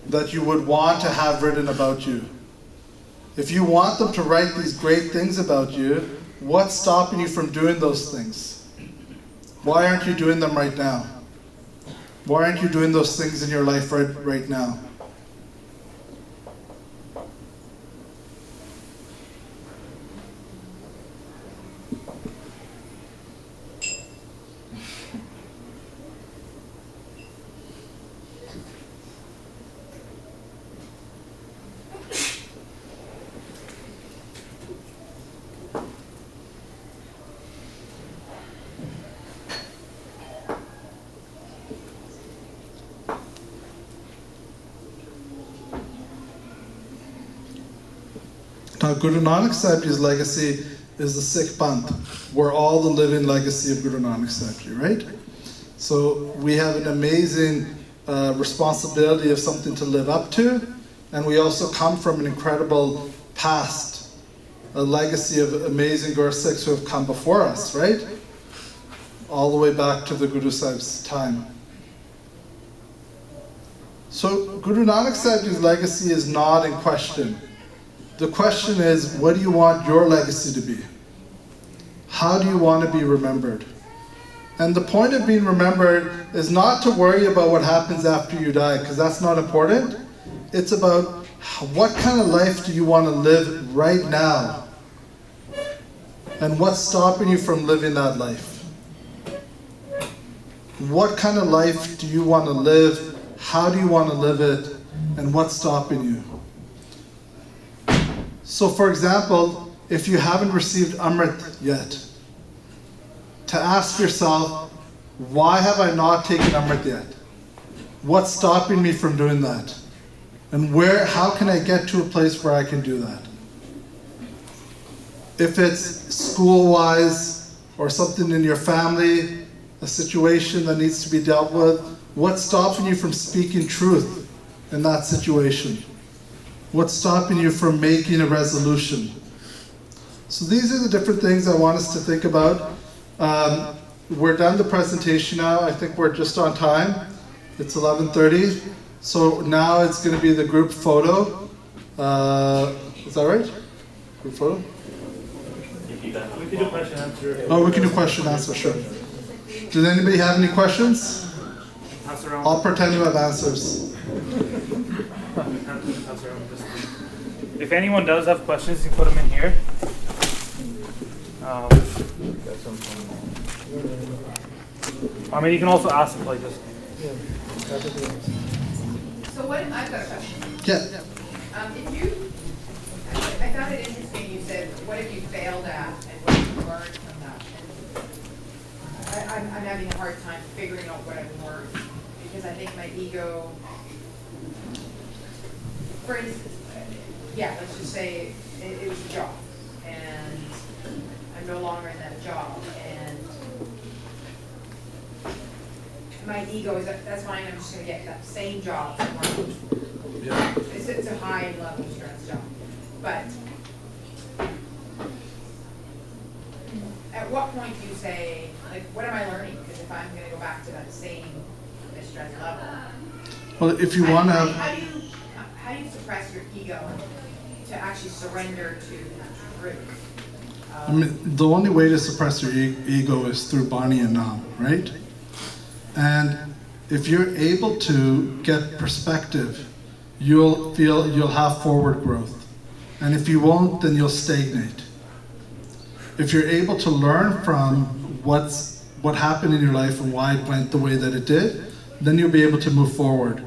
that you would want to have written about you? If you want them to write these great things about you, what's stopping you from doing those things? Why aren't you doing them right now? Why aren't you doing those things in your life right now? Now, Guru Nanak Sahib's legacy is the Sikh Panth. We're all the living legacy of Guru Nanak Sahib, right? So we have an amazing responsibility of something to live up to, and we also come from an incredible past, a legacy of amazing Guru Sikhs who have come before us, right? All the way back to the Guru Sahib's time. So Guru Nanak Sahib's legacy is not in question. The question is, what do you want your legacy to be? How do you want to be remembered? And the point of being remembered is not to worry about what happens after you die, because that's not important. It's about what kind of life do you want to live right now? And what's stopping you from living that life? What kind of life do you want to live? How do you want to live it? And what's stopping you? So for example, if you haven't received Amrit yet, to ask yourself, why have I not taken Amrit yet? What's stopping me from doing that? And how can I get to a place where I can do that? If it's school-wise or something in your family, a situation that needs to be dealt with, what's stopping you from speaking truth in that situation? What's stopping you from making a resolution? So these are the different things I want us to think about. We're done the presentation now. I think we're just on time. It's 11:30. So now it's going to be the group photo. Is that right? Group photo? We can do question answer. Oh, we can do question answer, sure. Does anybody have any questions? Pass around. I'll pretend you have answers. If anyone does have questions, you can put them in here. I mean, you can also ask like this. So what, I've got a question. Yeah. If you, I found it interesting, you said, what have you failed at and what have you learned from that? And I'm having a hard time figuring out what I've learned because I think my ego, for instance, yeah, let's just say it was a job and I'm no longer in that job and my ego is that's fine, I'm just going to get that same job tomorrow. Yeah. It's a high level stress job. But at what point do you say, like, what am I learning? Because if I'm going to go back to that same stress level. Well, if you want to have... How do you suppress your ego to actually surrender to the truth? I mean, the only way to suppress your ego is through Bani and Nam, right? And if you're able to get perspective you'll feel you'll have forward growth. And if you won't, then you'll stagnate. If you're able to learn from what happened in your life and why it went the way that it did, then you'll be able to move forward.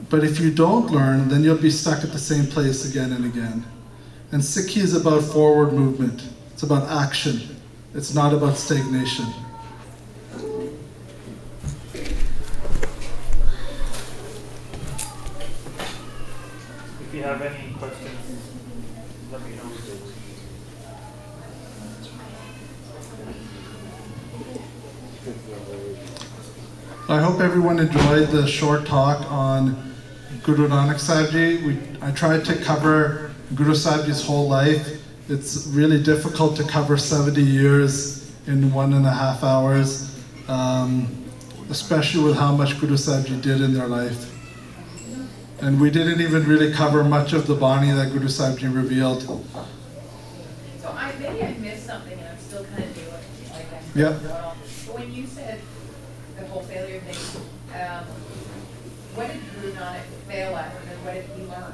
But if you don't learn, then you'll be stuck at the same place again and again. And Sikhi is about forward movement. It's about action. It's not about stagnation. If you have any questions, let me know. I hope everyone enjoyed the short talk on Guru Nanak Sahib Ji. I tried to cover Guru Sahib Ji's whole life. It's really difficult to cover 70 years in 1.5 hours, especially with how much Guru Sahib Ji did in their life. And we didn't even really cover much of the Bani that Guru Sahib Ji revealed. So maybe I missed something and I'm still kind of new at like that. Yep. But when you said the whole failure thing, what did Guru Nanak fail at and then what did he learn?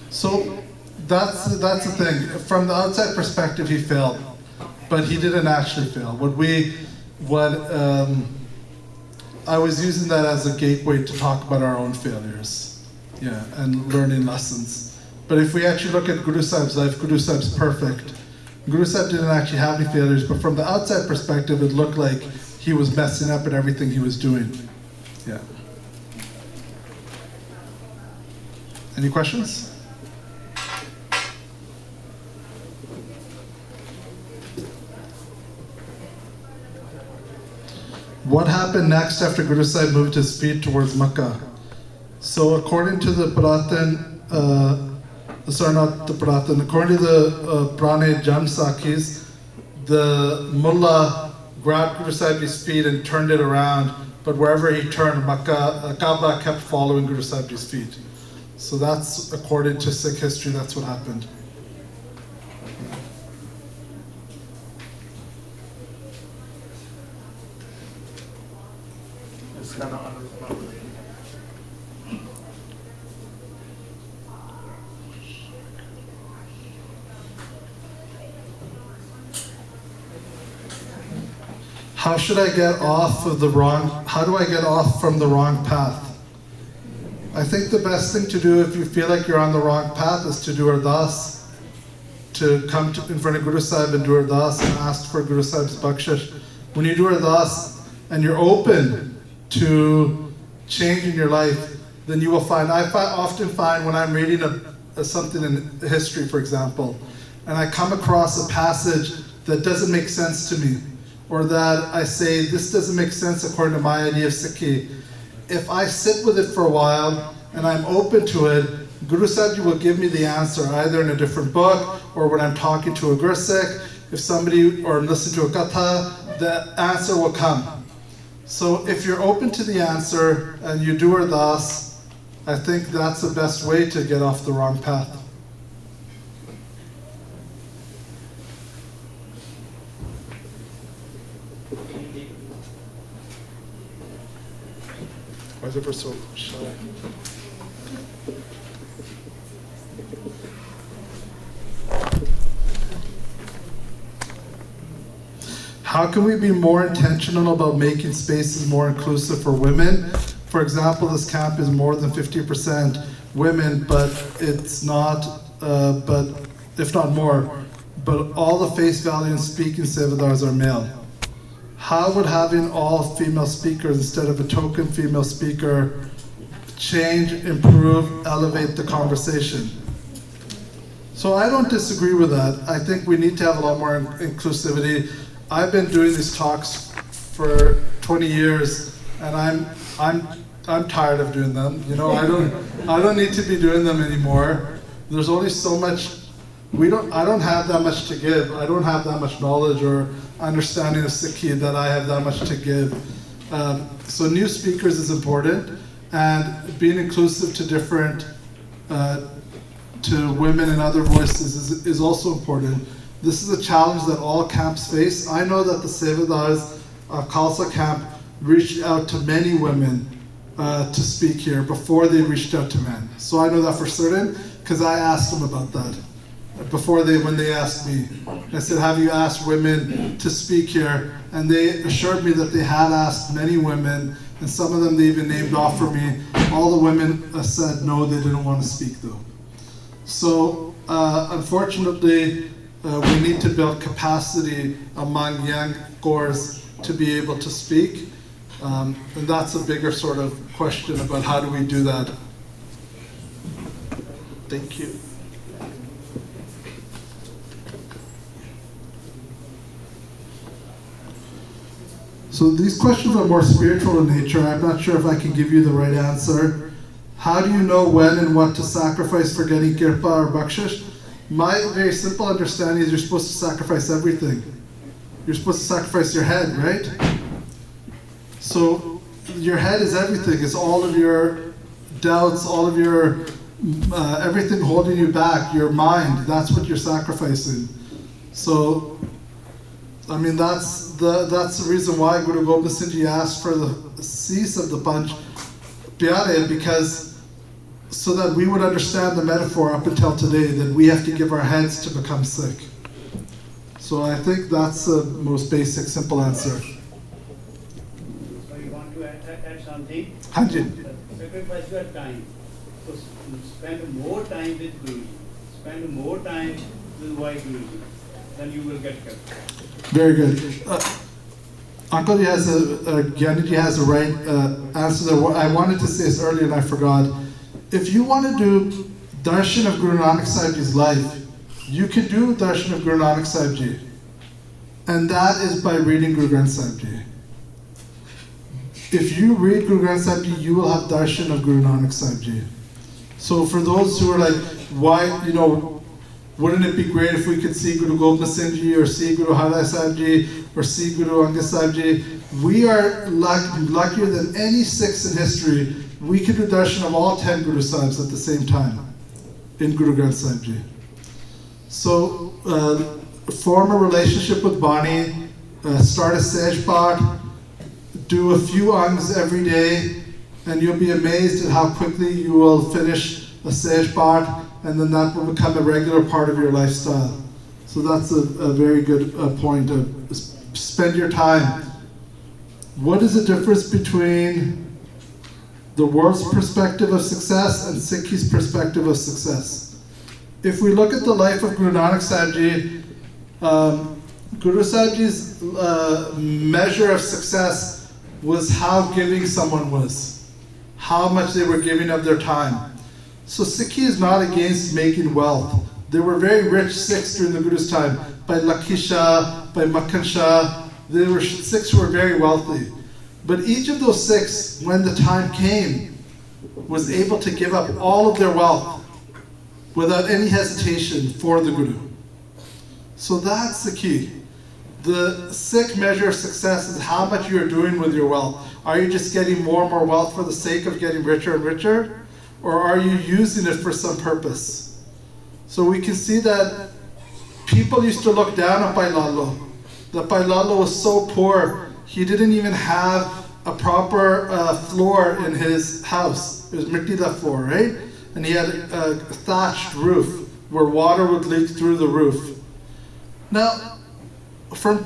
So that's the thing. From the outside perspective, he failed, but he didn't actually fail. I was using that as a gateway to talk about our own failures, yeah, and learning lessons. But if we actually look at Guru Sahib's life, Guru Sahib's perfect. Guru Sahib didn't actually have any failures, but from the outside perspective, it looked like he was messing up at everything he was doing. Yeah. Any questions? What happened next after Guru Sahib moved his feet towards Makkah? So according to the Puratan, according to the Purane Jan Sakhis, the mullah grabbed Guru Sahib's feet and turned it around, but wherever he turned, Kaaba kept following Guru Sahib's feet. So that's, according to Sikh history, that's what happened. It's kind of understandable. How should I get off of the wrong, how do I get off from the wrong path? I think the best thing to do if you feel like you're on the wrong path is to do ardas, to come in front of Guru Sahib and do ardas and ask for Guru Sahib's bakshish. When you do ardas and you're open to changing your life, then you will find, often find when I'm reading something in history, for example, and I come across a passage that doesn't make sense to me, or that I say, this doesn't make sense according to my idea of Sikhi. If I sit with it for a while and I'm open to it, Guru Sahib will give me the answer either in a different book or when I'm talking to a Gursikh, if somebody, or listen to a Katha, the answer will come. So if you're open to the answer and you do ardas, I think that's the best way to get off the wrong path. Why is it so shy? How can we be more intentional about making spaces more inclusive for women? For example, this camp is more than 50% women, but it's not, if not more, but all the face value and speaking sevadars are male. How would having all female speakers instead of a token female speaker change, improve, elevate the conversation? So I don't disagree with that. I think we need to have a lot more inclusivity. I've been doing these talks for 20 years, and I'm tired of doing them. You know, I don't need to be doing them anymore. There's only so much. I don't have that much to give. I don't have that much knowledge or understanding of Sikhi that I have that much to give. So new speakers is important, and being inclusive to different, to women and other voices is also important. This is a challenge that all camps face. I know that the Sevadars Khalsa camp reached out to many women to speak here before they reached out to men. So I know that for certain because I asked them about that when they asked me. I said, have you asked women to speak here? And they assured me that they had asked many women, and some of them they even named off for me. All the women said no, they didn't want to speak though. So unfortunately, we need to build capacity among young Gors to be able to speak. And that's a bigger sort of question about how do we do that. Thank you. So these questions are more spiritual in nature. I'm not sure if I can give you the right answer. How do you know when and what to sacrifice for getting kirpa or bakshish? My very simple understanding is you're supposed to sacrifice everything. You're supposed to sacrifice your head, right? So your head is everything. It's all of your doubts, all of your everything holding you back, your mind. That's what you're sacrificing. So, I mean, that's the reason why Guru Gobind Singh Ji asked for the cease of the Panch Pyare, because so that we would understand the metaphor up until today that we have to give our heads to become sick. So I think that's the most basic, simple answer. So you want to add something? Hanji. Sacrifice your time. So spend more time with Guru. Spend more time with Guru. Then you will get help. Very good. Uncle Gyaniji has a right answer there. I wanted to say this earlier and I forgot. If you want to do darshan of Guru Nanak Sahib Ji's life, you can do darshan of Guru Nanak Sahib Ji. And that is by reading Guru Granth Sahib Ji. If you read Guru Granth Sahib Ji, you will have darshan of Guru Nanak Sahib Ji. So for those who are like, why, wouldn't it be great if we could see Guru Gobind Singh Ji or see Guru Har Rai Sahib Ji or see Guru Angad Sahib Ji? We are luckier than any Sikhs in history. We can do darshan of all 10 Guru Sahibs at the same time in Guru Granth Sahib Ji. So form a relationship with Bani, start a Sej Path, do a few angs every day, and you'll be amazed at how quickly you will finish a Sej Path, and then that will become a regular part of your lifestyle. So that's a very good point. Spend your time. What is the difference between the world's perspective of success and Sikhi's perspective of success? If we look at the life of Guru Nanak Sahib Ji, Guru Sahib Ji's measure of success was how giving someone was, how much they were giving of their time. So Sikhi is not against making wealth. There were very rich Sikhs during the Guru's time, by Lakhi Shah, by Makhan Shah. There were Sikhs who were very wealthy. But each of those Sikhs, when the time came, was able to give up all of their wealth without any hesitation for the Guru. So that's the key. The Sikh measure of success is how much you're doing with your wealth. Are you just getting more and more wealth for the sake of getting richer and richer? Or are you using it for some purpose? So we can see that people used to look down on Bhai Lalo. That Bhai Lalo was so poor, he didn't even have a proper floor in his house. It was mitti da floor, right? And he had a thatched roof where water would leak through the roof. Now, from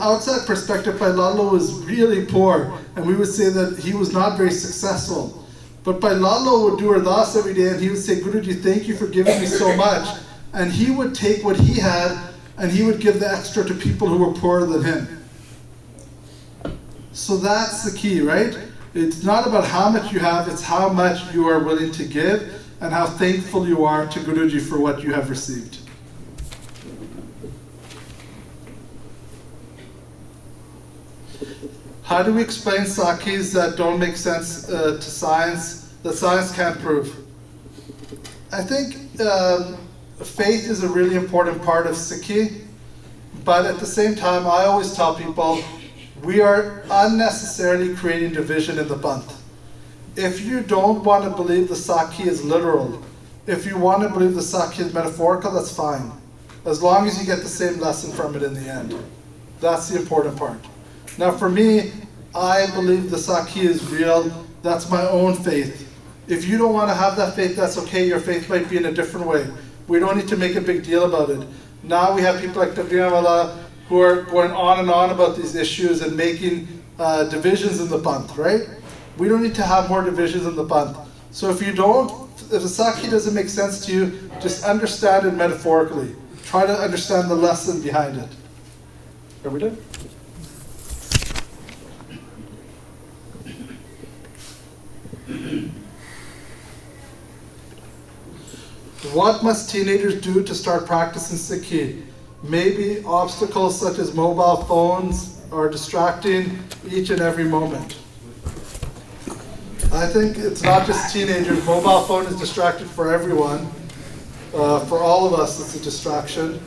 outside perspective, Bhai Lalo was really poor, and we would say that he was not very successful. But Bhai Lalo would do ardas every day, and he would say, Guruji, thank you for giving me so much. And he would take what he had, and he would give the extra to people who were poorer than him. So that's the key, right? It's not about how much you have, it's how much you are willing to give, and how thankful you are to Guruji for what you have received. How do we explain Sakhis that don't make sense to science, that science can't prove? I think faith is a really important part of Sikhi, but at the same time, I always tell people, we are unnecessarily creating division in the Panth. If you don't want to believe the Sakhi is literal, if you want to believe the Sakhi is metaphorical, that's fine. As long as you get the same lesson from it in the end. That's the important part. Now for me, I believe the Sakhi is real that's my own faith. If you don't want to have that faith, that's okay. Your faith might be in a different way. We don't need to make a big deal about it. Now we have people like Tabrianwala who are going on and on about these issues and making divisions in the Panth, right? We don't need to have more divisions in the Panth. So if the Sakhi doesn't make sense to you, just understand it metaphorically. Try to understand the lesson behind it. Are we done? What must teenagers do to start practicing Sikhi? Maybe obstacles such as mobile phones are distracting each and every moment. I think it's not just teenagers. Mobile phone is distracting for everyone. For all of us, it's a distraction.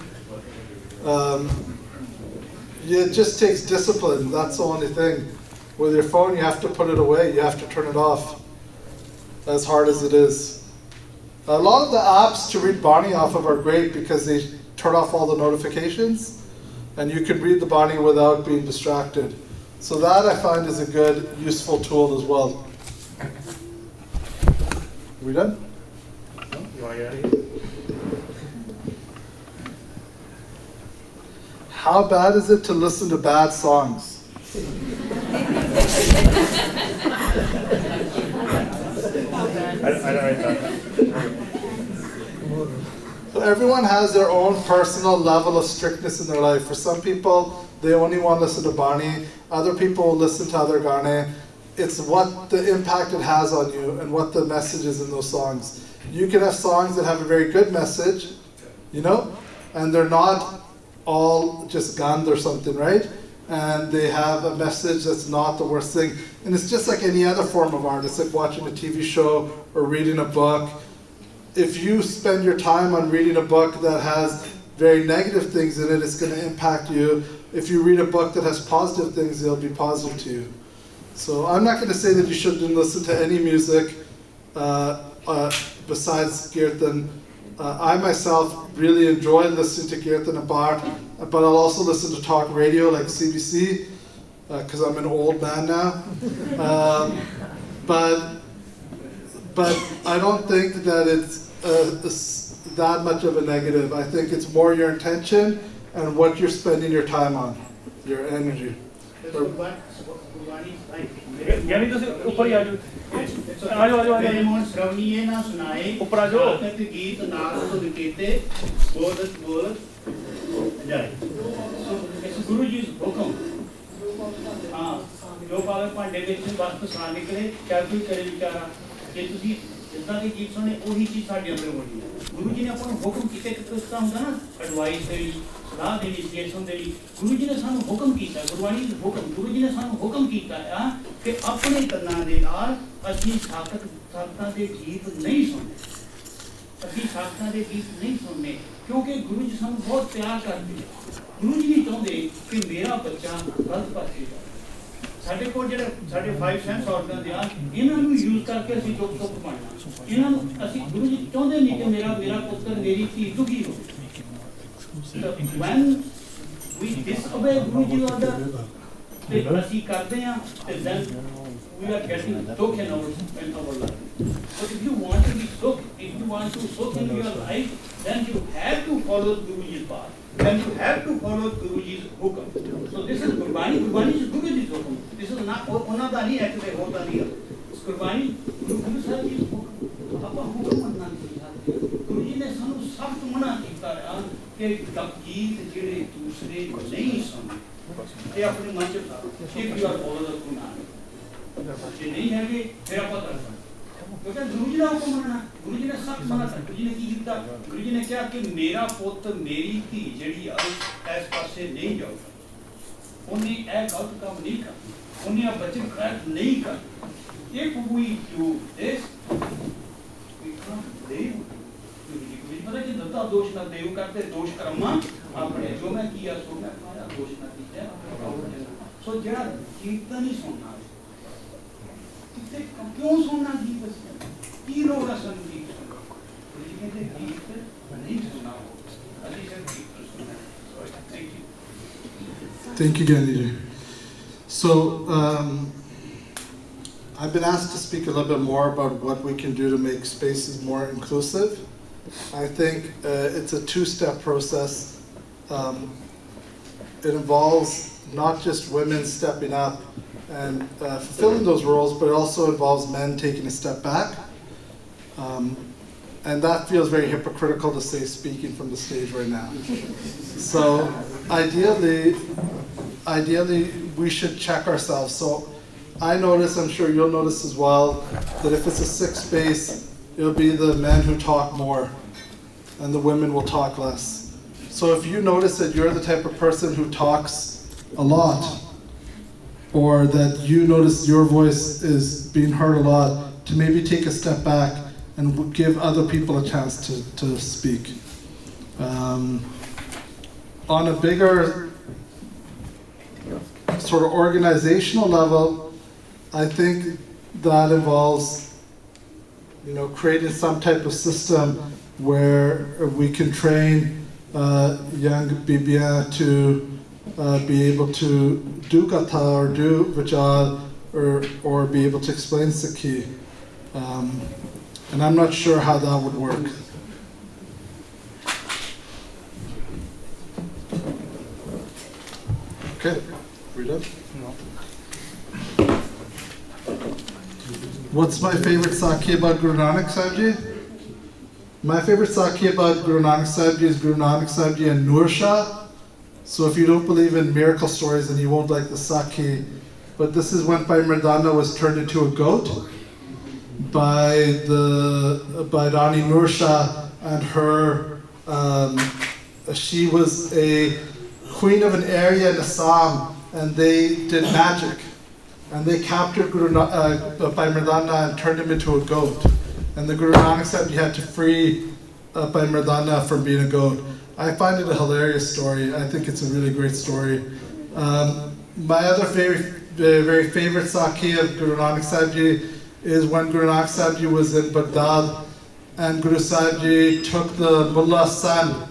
It just takes discipline. That's the only thing. With your phone, you have to put it away. You have to turn it off. As hard as it is. A lot of the apps to read Bani off of are great because they turn off all the notifications and you can read the Bani without being distracted. So that I find is a good, useful tool as well. Are we done? You want to get out of here? How bad is it to listen to bad songs? I don't write that. So everyone has their own personal level of strictness in their life. For some people, they only want to listen to Bani. Other people will listen to other Gane. It's what the impact it has on you and what the message is in those songs. You can have songs that have a very good message, and they're not all just Gand or something, right? And they have a message that's not the worst thing. And it's just like any other form of art. It's like watching a TV show or reading a book. If you spend your time on reading a book that has very negative things in it, it's going to impact you. If you read a book that has positive things, it'll be positive to you. So I'm not going to say that you shouldn't listen to any music besides Kirtan. I myself really enjoy listening to Kirtan and Bart, but I'll also listen to talk radio like CBC, because I'm an old man now. But I don't think that it's that much of a negative. I think it's more your intention and what you're spending your time on, your energy. ज्ञानी तो सिर्फ ऊपर ही आ जाओ आ जाओ मन श्रवणीय ना सुनाए ऊपर आ जाओ गीत नाद सुन केते बोलत जाए गुरु जी हुक्म हाँ जो पावे भांडे ਵਿੱਚ ਵਸਤ ਸਾ ਨਿਕਲੇ ਕਿਆ ਕੋਈ ਕਰੇ ਵਿਚਾਰਾ ਜੇ ਤੁਸੀਂ ਜਿੱਦਾਂ ਦੇ ਗੀਤ ਸੁਣੇ ਉਹੀ ਚੀਜ਼ ਸਾਡੇ ਅੰਦਰ ਹੋਣੀ ਹੈ ਗੁਰੂ ਜੀ ਨੇ ਆਪਾਂ ਨੂੰ ਹੁਕਮ ਕੀਤੇ ਕਿ ਉਸ ਤਰ੍ਹਾਂ ਹੁੰਦਾ ਨਾ ਐਡਵਾਈਸ ਦੇਣੀ ਸਲਾਹ ਦੇਣੀ ਸੁਜੈਸ਼ਨ ਦੇਣੀ ਗੁਰੂ ਜੀ ਨੇ ਸਾਨੂੰ ਹੁਕਮ ਕੀਤਾ ਗੁਰਬਾਣੀ ਦੇ ਹੁਕਮ ਗੁਰੂ ਜੀ ਨੇ ਸਾਨੂੰ ਹੁਕਮ ਕੀਤਾ ਆ ਕਿ ਆਪਣੇ ਕੰਨਾਂ ਦੇ ਨਾਲ ਅਸੀਂ ਸਾਖਤਾਂ ਦੇ ਗੀਤ ਨਹੀਂ ਸੁਣਦੇ ਅਸੀਂ ਸਾਖਤਾਂ ਦੇ ਗੀਤ ਨਹੀਂ ਸੁਣਨੇ ਕਿਉਂਕਿ ਗੁਰੂ ਜੀ ਸਾਨੂੰ ਬਹੁਤ ਪਿਆਰ ਕਰਦੇ ਗੁਰੂ ਜੀ ਨਹੀਂ ਚਾਹੁੰਦੇ ਕਿ ਮੇਰਾ ਬੱਚਾ ਗਲਤ ਪਾਸੇ ਜਾਵੇ ਸਾਡੇ ਕੋਲ ਜਿਹੜੇ ਸਾਡੇ 5 ਸੈਂਸ ਆਰਗਨਸ ਆ ਇਹਨਾਂ ਨੂੰ ਯੂਜ਼ ਕਰਕੇ ਅਸੀਂ ਚੁੱਪ ਬਣਨਾ ਇਹਨਾਂ ਨੂੰ ਅਸੀਂ ਗੁਰੂ ਜੀ ਚਾਹੁੰਦੇ ਨਹੀਂ ਕਿ ਮੇਰਾ ਪੁੱਤਰ ਮੇਰੀ ਧੀ ਦੁਖੀ ਹੋਵੇ when we disobey Guru Ji order ਤੇ ਅਸੀਂ ਕਰਦੇ ਆ ਤੇ then we are getting dukh in our life. But if you want to be dukh, if you want to dukh in your life, then you have to follow Guru Ji's path. Then you have to follow Guru Ji's hukum. So this is Gurbani. Gurbani is Guru Ji's hukum. This is not ਉਹਨਾਂ ਦਾ ਨਹੀਂ ਹੈ ਕਿ ਹੋਤਾ ਨਹੀਂ ਹੈ ਗੁਰਬਾਣੀ ਗੁਰੂ ਸਾਹਿਬ ਜੀ ਆਪਾਂ ਹੁਕਮ ਮੰਨਣਾ ਨਹੀਂ ਚਾਹੀਦਾ ਗੁਰੂ ਜੀ ਨੇ ਸਾਨੂੰ ਸਖਤ ਮਨਾ ਕੀਤਾ ਆ ਕਿ ਗੀਤ ਜਿਹੜੇ ਦੂਸਰੇ ਨਹੀਂ ਸੁਣਦੇ ਇਹ ਆਪਣੇ ਮਨ ਚ if you are follow the Guru Nanak ਜੇ ਨਹੀਂ ਹੈਗੇ ਫਿਰ ਆਪਾਂ ਕਰ ਸਕਦੇ ਕਿਉਂਕਿ ਗੁਰੂ ਜੀ ਦਾ ਹੁਕਮ ਮੰਨਣਾ ਗੁਰੂ ਜੀ ਨੇ ਸਖਤ ਮਨਾ ਕੀਤਾ ਗੁਰੂ ਜੀ ਨੇ ਕੀ ਕੀਤਾ ਗੁਰੂ ਜੀ ਨੇ ਕਿਹਾ ਕਿ ਮੇਰਾ ਪੁੱਤ ਮੇਰੀ ਧੀ ਜਿਹੜੀ ਆ ਇਸ ਪਾਸੇ ਨਹੀਂ ਜਾਊਗਾ ਉਹਨੇ ਇਹ ਗਲਤ ਕੰਮ ਨਹੀਂ ਕਰਨਾ ਉਹਨੇ ਬਚਨ ਖਰਾਬ ਨਹੀਂ ਕਰਨਾ if we do this we can't live पता कि दत्ता दोष न देव करते दोष कर्म अपने जो मैं किया सो मैं तुम्हारा दोष न कीजिए सो जरा कीर्तन ही सुनना कितने क्यों सुनना गीत की लोग संगीत लेकिन गीत नहीं सुनना अभी सिर्फ गीत सुनना Thank you, Gandhi. So I've been asked to speak a little bit more about what we can do to make spaces more inclusive. I think it's a two-step process. It involves not just women stepping up and fulfilling those roles, but it also involves men taking a step back. And that feels very hypocritical to say speaking from the stage right now. So ideally we should check ourselves. So I notice, I'm sure you'll notice as well, that if it's a sick space, it'll be the men who talk more and the women will talk less. So if you notice that you're the type of person who talks a lot, or that you notice your voice is being heard a lot, to maybe take a step back and give other people a chance to speak. On a bigger sort of organizational level, I think that involves, creating some type of system where we can train young Bibiyan to be able to do Gatha or do Vijal or be able to explain Sikhi. And I'm not sure how that would work. Okay, we done? No. What's my favorite Sakhi about Guru Nanak Sahib Ji? My favorite Sakhi about Guru Nanak Sahib Ji is Guru Nanak Sahib Ji and Nur Shah. So if you don't believe in miracle stories, then you won't like the Sakhi. But this is when Bhai Mardana was turned into a goat by Rani Nur Shah and her. She was a queen of an area in Assam, and they did magic. And they captured Bhai Mardana and turned him into a goat. And the Guru Nanak Sahib Ji had to free Bhai Mardana from being a goat. I find it a hilarious story. I think it's a really great story. My other very favorite Sakhi of Guru Nanak Sahib Ji is when Guru Nanak Sahib Ji was in Baghdad, and Guru Sahib Ji took the mullah's son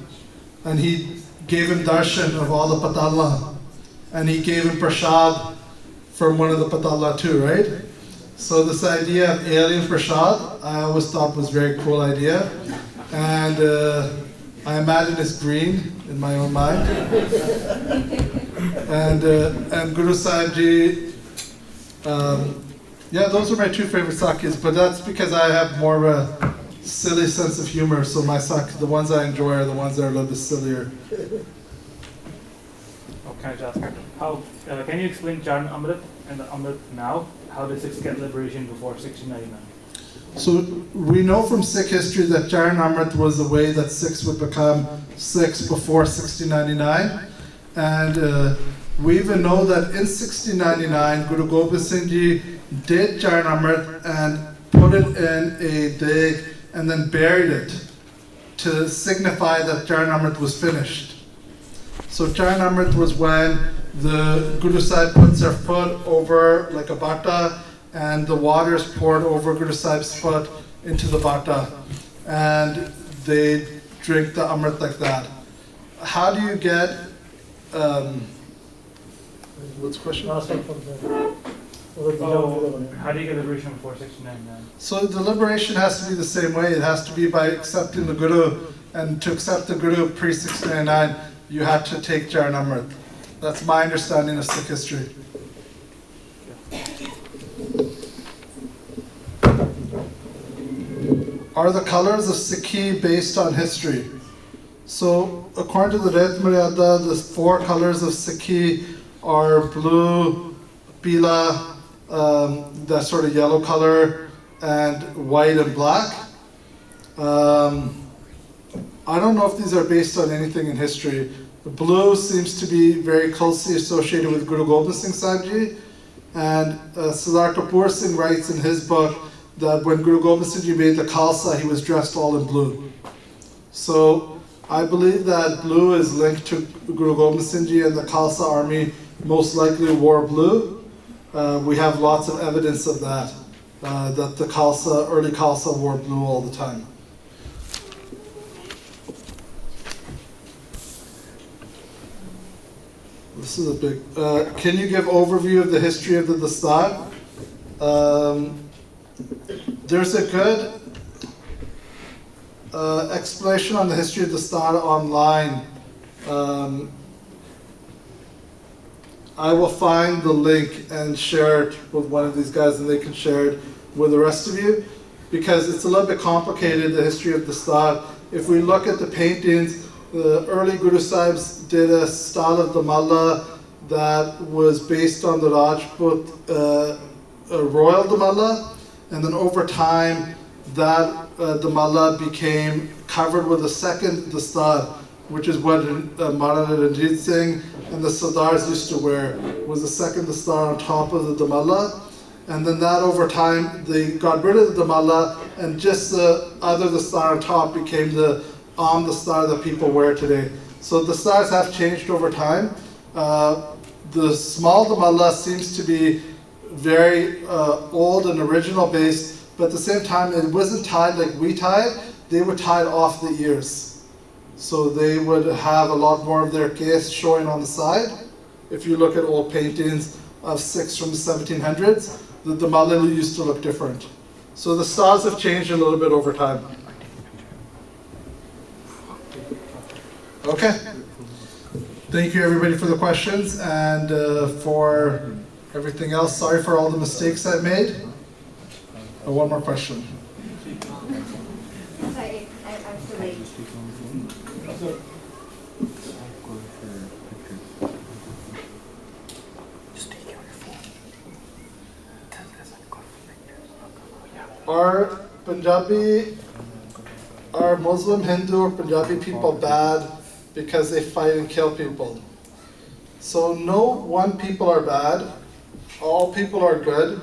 and he gave him darshan of all the patala, and he gave him prashad from one of the patala too, right? So this idea of alien prashad, I always thought was a very cool idea, and I imagine it's green in my own mind. And Guru Sahib Ji, yeah, those are my two favorite Sakhis, but that's because I have more of a silly sense of humor, so my Sakhi, the ones I enjoy are the ones that are a little bit sillier. Oh, can I just ask, how, can you explain Charan Amrit and the Amrit now? How did Sikhs get liberation before 1699? So we know from Sikh history that Charan Amrit was the way that Sikhs would become Sikhs before 1699. And we even know that in 1699, Guru Gobind Singh Ji did Charan Amrit and put it in a dig and then buried it to signify that Charan Amrit was finished. So Charan Amrit was when the Guru Sahib puts their foot over like a bata, and the water is poured over Guru Sahib's foot into the bata, and they drink the Amrit like that. How do you get, what's the question? Oh, how do you get liberation before 1699? So the liberation has to be the same way. It has to be by accepting the Guru, and to accept the Guru pre-1699, you have to take Charan Amrit. That's my understanding of Sikh history. Are the colors of Sikhi based on history? So according to the Ret Maryada, the 4 colors of Sikhi are blue, pila, that sort of yellow color, and white and black. I don't know if these are based on anything in history. The blue seems to be very closely associated with Guru Gobind Singh Sahib Ji, and Kartarpur Singh writes in his book that when Guru Gobind Singh Ji made the Khalsa, he was dressed all in blue. So I believe that blue is linked to Guru Gobind Singh Ji, and the Khalsa army most likely wore blue. We have lots of evidence of that, that the Khalsa, early Khalsa wore blue all the time. This is a big, can you give overview of the history of the Dastad? There's a good explanation on the history of the Star online. I will find the link and share it with one of these guys, and they can share it with the rest of you, because it's a little bit complicated, the history of the Star. If we look at the paintings, the early Guru Sahibs did a style of the Malla that was based on the Rajput royal Damalla, and then over time that Damalla became covered with a second dastar, which is what Maharana Ranjit Singh and the Sardars used to wear, was the second dastar on top of the Damalla. And then that over time, they got rid of the Damalla, and just the other dastar on top became the dastar that people wear today. So the stars have changed over time. The small Damalla seems to be very old and original based, but at the same time it wasn't tied like we tie it. They would tie it off the ears. So they would have a lot more of their case showing on the side. If you look at old paintings of Sikhs from the 1700s, the Damalla used to look different. So the stars have changed a little bit over time. Okay. Thank you everybody for the questions, and for everything else. Sorry for all the mistakes I made. One more question. Sorry, I'm so late. Are Muslim, Hindu, or Punjabi people bad because they fight and kill people? So no one people are bad. All people are good.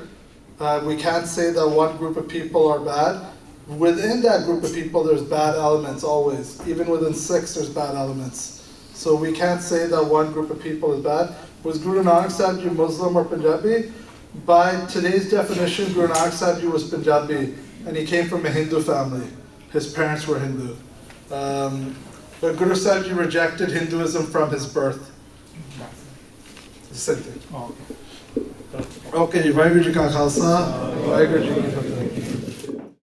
We can't say that one group of people are bad. Within that group of people, there's bad elements always. Even within Sikhs, there's bad elements. So we can't say that one group of people is bad. Was Guru Nanak Sahib Ji Muslim or Punjabi? By today's definition, Guru Nanak Sahib Ji was Punjabi, and he came from a Hindu family. His parents were Hindu. But Guru Sahib Ji rejected Hinduism from his birth. Same thing. Oh, okay. Okay, Vaheguru Ji Ka Khalsa, Vaheguru Ji Ki Fateh.